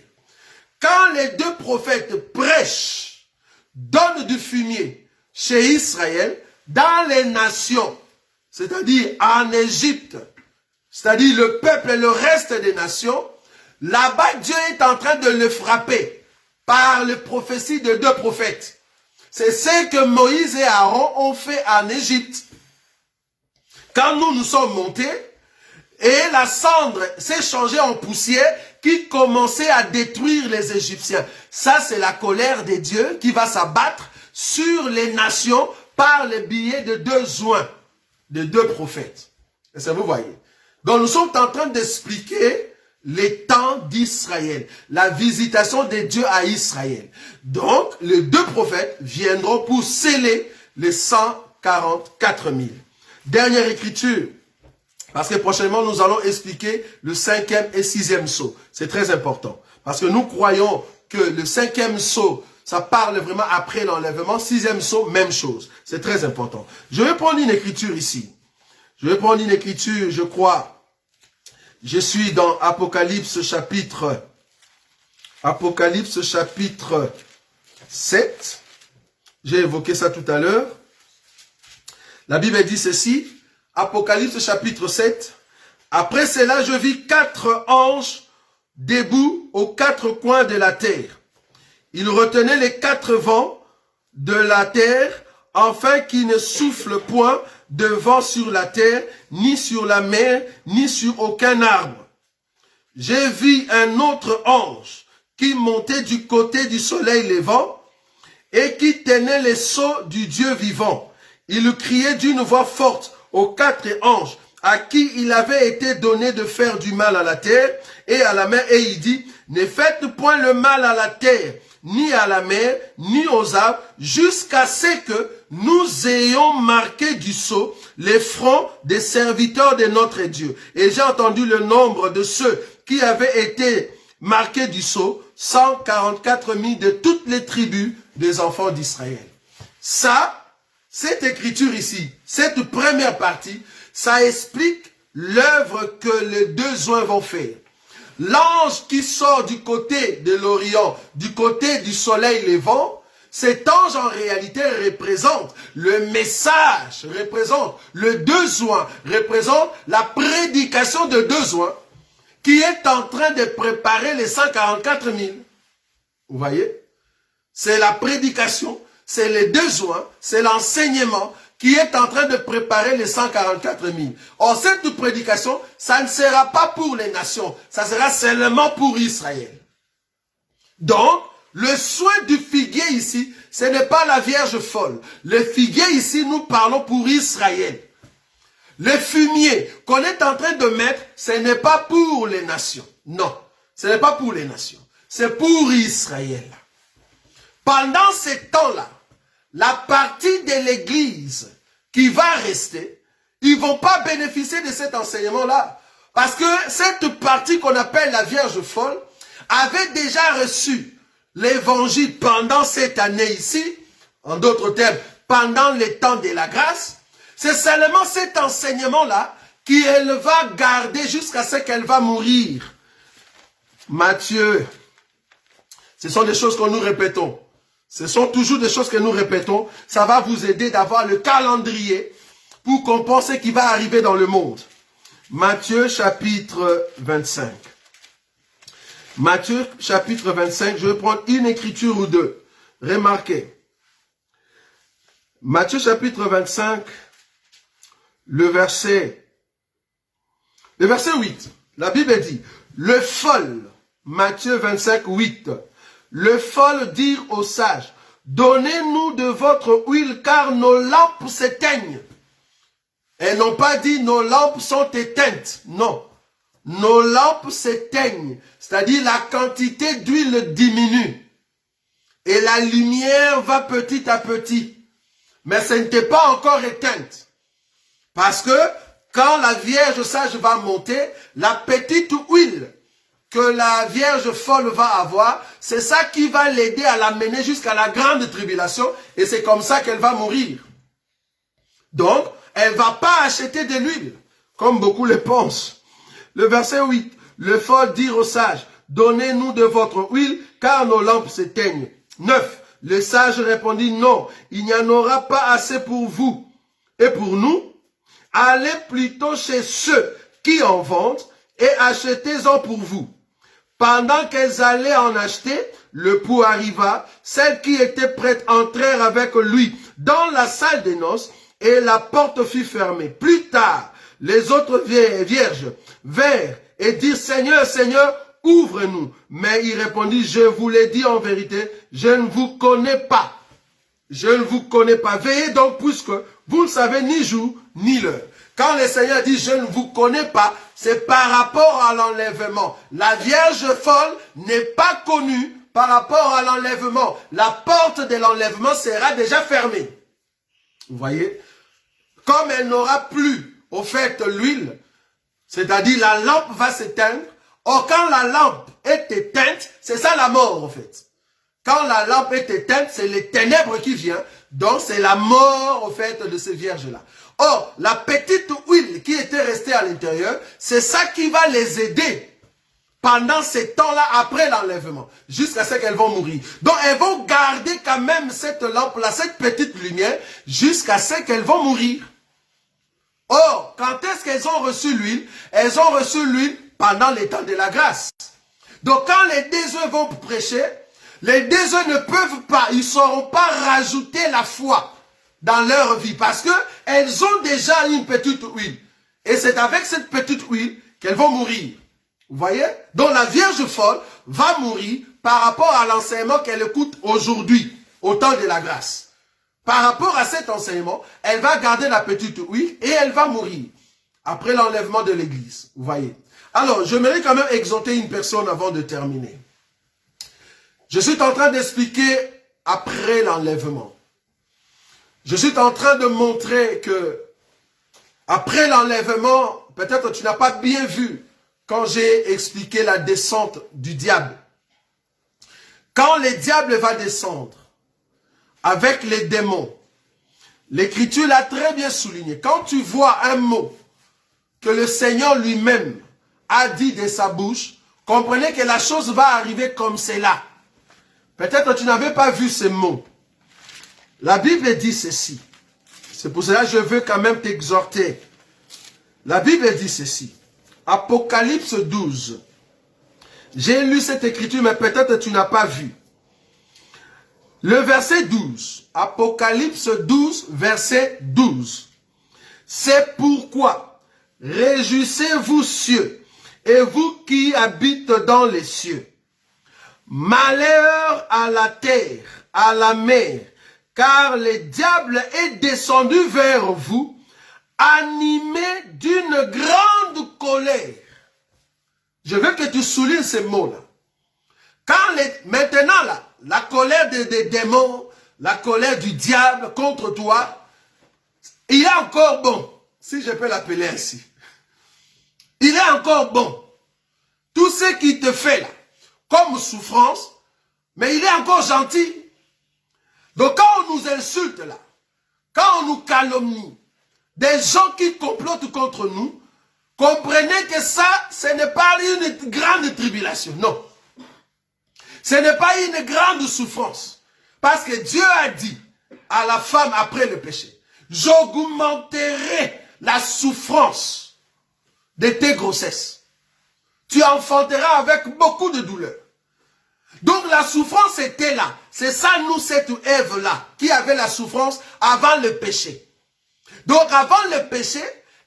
Quand les deux prophètes prêchent, donnent du fumier chez Israël, dans les nations, c'est-à-dire en Égypte, c'est-à-dire le peuple et le reste des nations, là-bas, Dieu est en train de le frapper par les prophéties de deux prophètes. C'est ce que Moïse et Aaron ont fait en Égypte. Quand nous sommes montés, et la cendre s'est changée en poussière qui commençait à détruire les Égyptiens. Ça, c'est la colère de Dieu qui va s'abattre sur les nations par le biais de deux oints, de deux prophètes. Et ça, vous voyez. Donc, nous sommes en train d'expliquer les temps d'Israël, la visitation de Dieu à Israël. Donc, les deux prophètes viendront pour sceller les 144 000. Dernière écriture, parce que prochainement nous allons expliquer le 5e et 6e sceau. C'est très important, parce que nous croyons que le 5e sceau, ça parle vraiment après l'enlèvement. 6e sceau, même chose. C'est très important. Je vais prendre une écriture ici. Je vais prendre une écriture, je crois. Je suis dans Apocalypse chapitre 7. J'ai évoqué ça tout à l'heure. La Bible dit ceci, Apocalypse chapitre 7. Après cela, je vis 4 anges debout aux 4 coins de la terre. Ils retenaient les 4 vents de la terre, afin qu'ils ne soufflent point de vent sur la terre, ni sur la mer, ni sur aucun arbre. J'ai vu un autre ange qui montait du côté du soleil levant et qui tenait les sceaux du Dieu vivant. Il criait d'une voix forte aux 4 anges à qui il avait été donné de faire du mal à la terre et à la mer, et il dit, ne faites point le mal à la terre, ni à la mer, ni aux arbres, jusqu'à ce que nous ayons marqué du sceau les fronts des serviteurs de notre Dieu. Et j'ai entendu le nombre de ceux qui avaient été marqués du sceau, 144 000 de toutes les tribus des enfants d'Israël. Ça, cette écriture ici, cette première partie, ça explique l'œuvre que les deux oints vont faire. L'ange qui sort du côté de l'Orient, du côté du soleil levant, cet ange en réalité représente le message, représente le deux oints, représente la prédication de deux oints qui est en train de préparer les 144 000. Vous voyez? c'est la prédication, c'est les besoins, c'est l'enseignement qui est en train de préparer les 144 000. Or, cette prédication, ça ne sera pas pour les nations, ça sera seulement pour Israël. Donc, le soin du figuier ici, ce n'est pas la Vierge folle. Le figuier ici, nous parlons pour Israël. Le fumier qu'on est en train de mettre, ce n'est pas pour les nations. Non, ce n'est pas pour les nations. C'est pour Israël. Pendant ces temps-là, la partie de l'Église qui va rester, ils ne vont pas bénéficier de cet enseignement-là. Parce que cette partie qu'on appelle la Vierge folle avait déjà reçu l'évangile pendant cette année ici, en d'autres termes, pendant les temps de la grâce. C'est seulement cet enseignement-là qu'elle va garder jusqu'à ce qu'elle va mourir. Matthieu, ce sont des choses que nous répétons. Ce sont toujours des choses que nous répétons. Ça va vous aider d'avoir le calendrier pour qu'on pense ce qui va arriver dans le monde. Matthieu chapitre 25. Matthieu chapitre 25, je vais prendre une écriture ou deux. Remarquez. Matthieu chapitre 25, le verset 8. La Bible dit, le fol, Matthieu 25, 8. Le fol dire aux sages, donnez-nous de votre huile car nos lampes s'éteignent. Elles n'ont pas dit nos lampes sont éteintes. Non. Nos lampes s'éteignent. C'est-à-dire la quantité d'huile diminue. Et la lumière va petit à petit. Mais ce n'était pas encore éteinte. Parce que quand la Vierge sage va monter, la petite huile que la Vierge folle va avoir, c'est ça qui va l'aider à l'amener jusqu'à la grande tribulation. Et c'est comme ça qu'elle va mourir. Donc, elle ne va pas acheter de l'huile, comme beaucoup le pensent. Le verset 8, le fol dit aux sages, donnez-nous de votre huile, car nos lampes s'éteignent. 9, le sage répondit, non, il n'y en aura pas assez pour vous. Et pour nous, allez plutôt chez ceux qui en vendent et achetez-en pour vous. Pendant qu'elles allaient en acheter, le pou arriva, celles qui étaient prêtes entrèrent avec lui dans la salle des noces, et la porte fut fermée. Plus tard, les autres vierges vinrent et dirent, Seigneur, Seigneur, ouvre-nous. Mais il répondit, je vous l'ai dit en vérité, je ne vous connais pas. Je ne vous connais pas. Veillez donc, puisque vous ne savez ni jour ni l'heure. Quand le Seigneur dit, je ne vous connais pas, c'est par rapport à l'enlèvement. La Vierge folle n'est pas connue par rapport à l'enlèvement. La porte de l'enlèvement sera déjà fermée. Vous voyez? Comme elle n'aura plus, au fait, l'huile, c'est-à-dire la lampe va s'éteindre. Or, quand la lampe est éteinte, c'est ça la mort, en fait. Quand la lampe est éteinte, c'est les ténèbres qui viennent. Donc, c'est la mort, au fait, de ces vierges-là. Or, la petite huile qui était restée à l'intérieur, c'est ça qui va les aider pendant ces temps-là, après l'enlèvement, jusqu'à ce qu'elles vont mourir. Donc, elles vont garder quand même cette lampe-là, cette petite lumière, jusqu'à ce qu'elles vont mourir. Or, quand est-ce qu'elles ont reçu l'huile? Elles ont reçu l'huile pendant les temps de la grâce. Donc, quand les désuets vont prêcher, les désuets ne peuvent pas, ils ne sauront pas rajouter la foi dans leur vie parce qu'elles ont déjà une petite huile. Et c'est avec cette petite huile qu'elles vont mourir. Vous voyez? Donc, la Vierge folle va mourir par rapport à l'enseignement qu'elle écoute aujourd'hui, au temps de la grâce. Par rapport à cet enseignement, elle va garder la petite huile et elle va mourir après l'enlèvement de l'église. Vous voyez? Alors, j'aimerais quand même exhorter une personne avant de terminer. Je suis en train d'expliquer après l'enlèvement. Je suis en train de montrer que après l'enlèvement, peut-être tu n'as pas bien vu quand j'ai expliqué la descente du diable. Quand le diable va descendre, avec les démons. L'Écriture l'a très bien souligné. Quand tu vois un mot que le Seigneur lui-même a dit de sa bouche, comprenez que la chose va arriver comme cela. Peut-être que tu n'avais pas vu ce mot. La Bible dit ceci. C'est pour cela que je veux quand même t'exhorter. La Bible dit ceci. Apocalypse 12. J'ai lu cette écriture, mais peut-être que tu n'as pas vu. Le verset 12, Apocalypse 12, verset 12. C'est pourquoi, réjouissez-vous cieux, et vous qui habitez dans les cieux. Malheur à la terre, à la mer, car le diable est descendu vers vous, animé d'une grande colère. Je veux que tu soulignes ces mots-là. Maintenant, là, la colère des démons, la colère du diable contre toi, il est encore bon, si je peux l'appeler ainsi. Il est encore bon. Tout ce qu'il te fait là, comme souffrance, mais il est encore gentil. Donc quand on nous insulte là, quand on nous calomnie, des gens qui complotent contre nous, comprenez que ça, ce n'est pas une grande tribulation, non. Ce n'est pas une grande souffrance. Parce que Dieu a dit à la femme après le péché, j'augmenterai la souffrance de tes grossesses. Tu enfanteras avec beaucoup de douleur. Donc la souffrance était là. C'est ça, nous, cette Ève-là, qui avait la souffrance avant le péché. Donc avant le péché,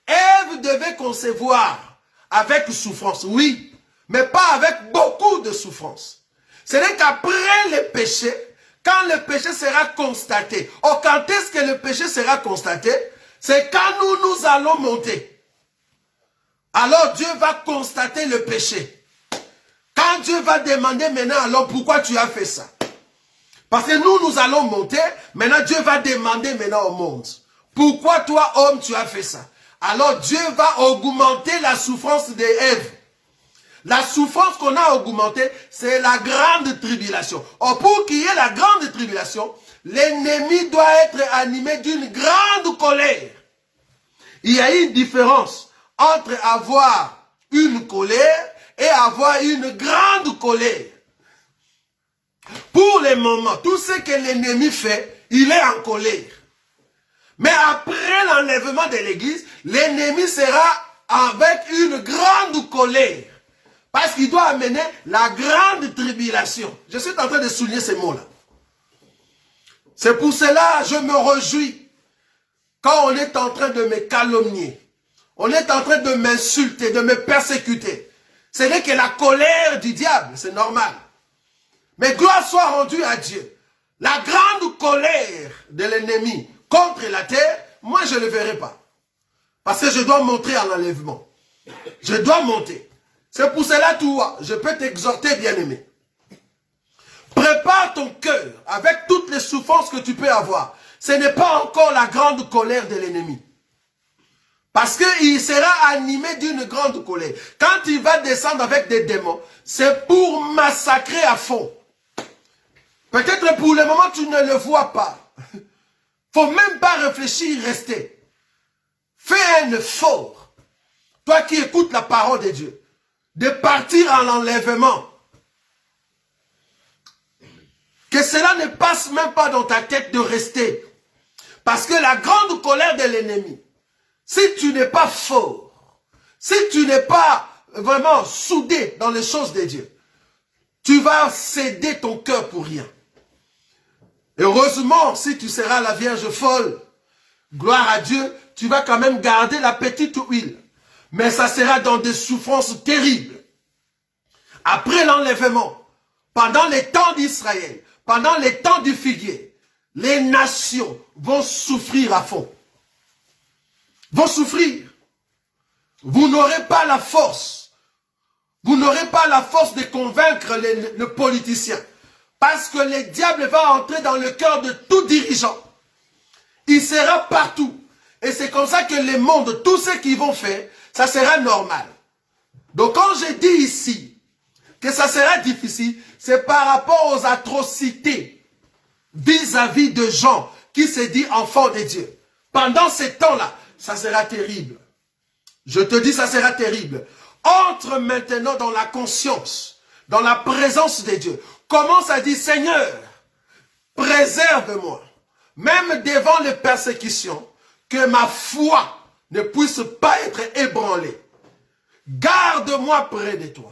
Ève devait concevoir avec souffrance, oui, mais pas avec beaucoup de souffrance. Ce n'est qu'après le péché, quand le péché sera constaté. Or, quand est-ce que le péché sera constaté? C'est quand nous allons monter. Alors Dieu va constater le péché. Quand Dieu va demander maintenant, alors pourquoi tu as fait ça? Parce que nous allons monter, maintenant Dieu va demander maintenant au monde. Pourquoi toi, homme, tu as fait ça? Alors Dieu va augmenter la souffrance d'Ève. La souffrance qu'on a augmentée, c'est la grande tribulation. Or, pour qu'il y ait la grande tribulation, l'ennemi doit être animé d'une grande colère. Il y a une différence entre avoir une colère et avoir une grande colère. Pour le moment, tout ce que l'ennemi fait, il est en colère. Mais après l'enlèvement de l'église, l'ennemi sera avec une grande colère. Parce qu'il doit amener la grande tribulation. Je suis en train de souligner ces mots-là. C'est pour cela que je me réjouis quand on est en train de me calomnier. On est en train de m'insulter, de me persécuter. Ce n'est que la colère du diable, c'est normal. Mais gloire soit rendue à Dieu. La grande colère de l'ennemi contre la terre, moi je ne le verrai pas. Parce que je dois montrer en enlèvement. Je dois monter. C'est pour cela, toi, je peux t'exhorter, bien-aimé. Prépare ton cœur avec toutes les souffrances que tu peux avoir. Ce n'est pas encore la grande colère de l'ennemi. Parce qu'il sera animé d'une grande colère. Quand il va descendre avec des démons, c'est pour massacrer à fond. Peut-être pour le moment, tu ne le vois pas. Il ne faut même pas réfléchir, rester. Fais un effort. Toi qui écoutes la parole de Dieu. De partir en enlèvement. Que cela ne passe même pas dans ta tête de rester. Parce que la grande colère de l'ennemi, si tu n'es pas fort, si tu n'es pas vraiment soudé dans les choses de Dieu, tu vas céder ton cœur pour rien. Heureusement, si tu seras la Vierge folle, gloire à Dieu, tu vas quand même garder la petite huile. Mais ça sera dans des souffrances terribles. Après l'enlèvement, pendant les temps d'Israël, pendant les temps du figuier, les nations vont souffrir à fond. Vont souffrir. Vous n'aurez pas la force. Vous n'aurez pas la force de convaincre le politicien. Parce que le diable va entrer dans le cœur de tout dirigeant. Il sera partout. Et c'est comme ça que le monde, tout ce qu'ils vont faire, ça sera normal. Donc quand je dis ici que ça sera difficile, c'est par rapport aux atrocités vis-à-vis de gens qui se disent enfants de Dieu. Pendant ces temps-là, ça sera terrible. Je te dis, ça sera terrible. Entre maintenant dans la conscience, dans la présence de Dieu. Commence à dire, Seigneur, préserve-moi, même devant les persécutions, que ma foi ne puisse pas être ébranlée. Garde-moi près de toi.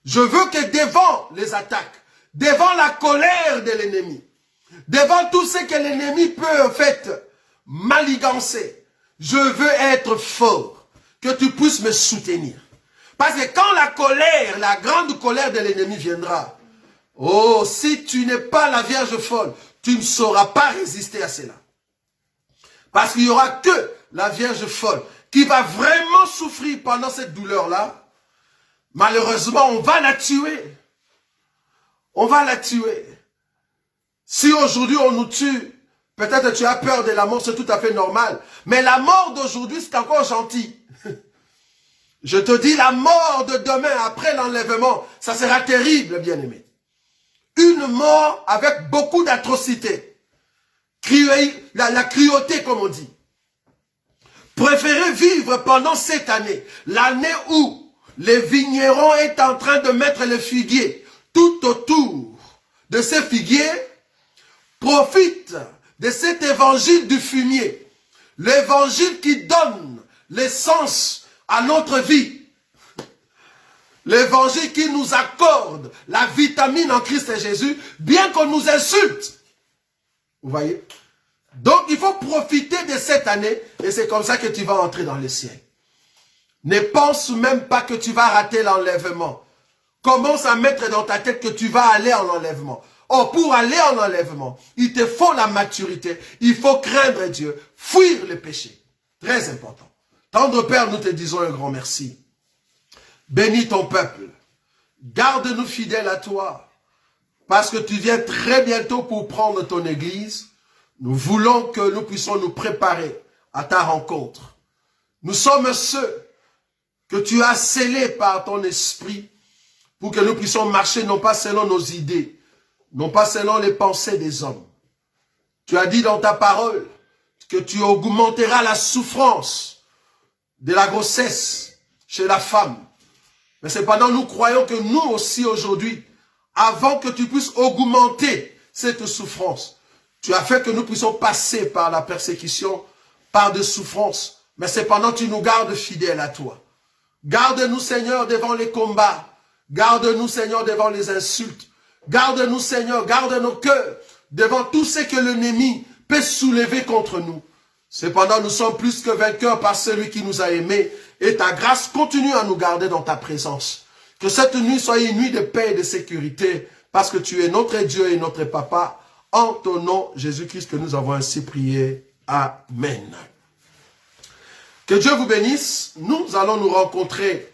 Je veux que devant les attaques, devant la colère de l'ennemi, devant tout ce que l'ennemi peut en fait manigancer, je veux être fort, que tu puisses me soutenir. Parce que quand la colère, la grande colère de l'ennemi viendra, oh, si tu n'es pas la Vierge folle, tu ne sauras pas résister à cela. Parce qu'il n'y aura que la Vierge folle qui va vraiment souffrir pendant cette douleur-là. Malheureusement, on va la tuer. On va la tuer. Si aujourd'hui on nous tue, peut-être tu as peur de la mort, c'est tout à fait normal. Mais la mort d'aujourd'hui, c'est encore gentil. Je te dis, la mort de demain, après l'enlèvement, ça sera terrible, bien-aimé. Une mort avec beaucoup d'atrocités. La cruauté, comme on dit. Préférez vivre pendant cette année, l'année où les vignerons est en train de mettre les figuiers tout autour de ces figuiers, profite de cet évangile du fumier, l'évangile qui donne l'essence à notre vie, l'évangile qui nous accorde la vitamine en Christ et Jésus, bien qu'on nous insulte. Vous voyez? Donc il faut profiter de cette année et c'est comme ça que tu vas entrer dans le ciel. Ne pense même pas que tu vas rater l'enlèvement. Commence à mettre dans ta tête que tu vas aller en enlèvement. Or, pour aller en enlèvement, il te faut la maturité. Il faut craindre Dieu, fuir le péché. Très important. Tendre Père, nous te disons un grand merci. Bénis ton peuple. Garde-nous fidèles à toi. Parce que tu viens très bientôt pour prendre ton église. Nous voulons que nous puissions nous préparer à ta rencontre. Nous sommes ceux que tu as scellés par ton esprit pour que nous puissions marcher non pas selon nos idées, non pas selon les pensées des hommes. Tu as dit dans ta parole que tu augmenteras la souffrance de la grossesse chez la femme. Mais cependant, nous croyons que nous aussi aujourd'hui, avant que tu puisses augmenter cette souffrance, tu as fait que nous puissions passer par la persécution, par des souffrances. Mais cependant, tu nous gardes fidèles à toi. Garde-nous, Seigneur, devant les combats. Garde-nous, Seigneur, devant les insultes. Garde-nous, Seigneur, garde nos cœurs devant tout ce que l'ennemi peut soulever contre nous. Cependant, nous sommes plus que vainqueurs par celui qui nous a aimés. Et ta grâce continue à nous garder dans ta présence. Que cette nuit soit une nuit de paix et de sécurité, parce que tu es notre Dieu et notre Papa. En ton nom, Jésus-Christ, que nous avons ainsi prié. Amen. Que Dieu vous bénisse. Nous allons nous rencontrer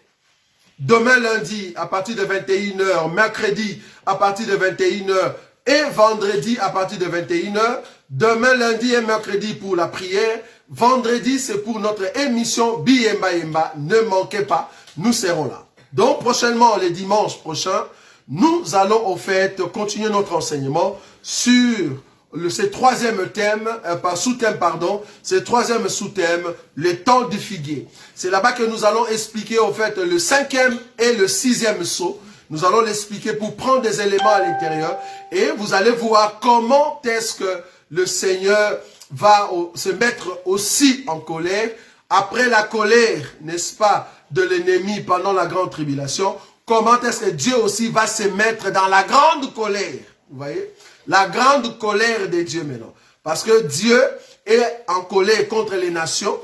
demain lundi à partir de 21h, mercredi à partir de 21h et vendredi à partir de 21h. Demain lundi et mercredi pour la prière. Vendredi, c'est pour notre émission Biyemba Yemba. Ne manquez pas, nous serons là. Donc prochainement, les dimanches prochains, nous allons au fait continuer notre enseignement sur ce troisième thème, sous-thème, pardon, ce troisième sous-thème, le temps du figuier. C'est là-bas que nous allons expliquer au fait le 5e et le 6e saut. Nous allons l'expliquer pour prendre des éléments à l'intérieur et vous allez voir comment est-ce que le Seigneur va se mettre aussi en colère. Après la colère, n'est-ce pas, de l'ennemi pendant la grande tribulation, comment est-ce que Dieu aussi va se mettre dans la grande colère. Vous voyez? La grande colère de Dieu maintenant. Parce que Dieu est en colère contre les nations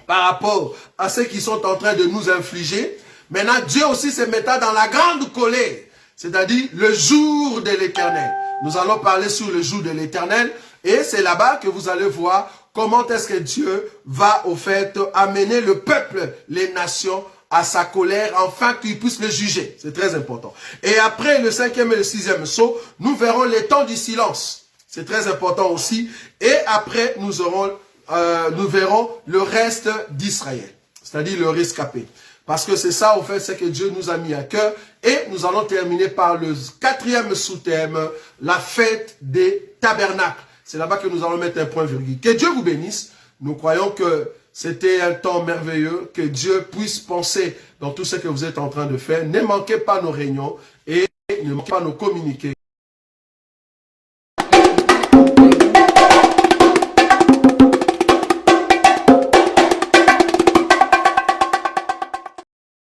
par rapport à ceux qui sont en train de nous infliger. Maintenant, Dieu aussi se mettra dans la grande colère, c'est-à-dire le jour de l'Éternel. Nous allons parler sur le jour de l'Éternel et c'est là-bas que vous allez voir comment est-ce que Dieu va au fait amener le peuple, les nations, à sa colère, afin qu'il puisse le juger. C'est très important. Et après le 5e et le 6e saut, nous verrons les temps du silence. C'est très important aussi. Et après, nous verrons le reste d'Israël, c'est-à-dire le rescapé. Parce que c'est ça, au fait, c'est que Dieu nous a mis à cœur. Et nous allons terminer par le 4e sous-thème, la fête des tabernacles. C'est là-bas que nous allons mettre un point virgule. Que Dieu vous bénisse. Nous croyons que c'était un temps merveilleux, que Dieu puisse penser dans tout ce que vous êtes en train de faire. Ne manquez pas nos réunions et ne manquez pas nos communiqués.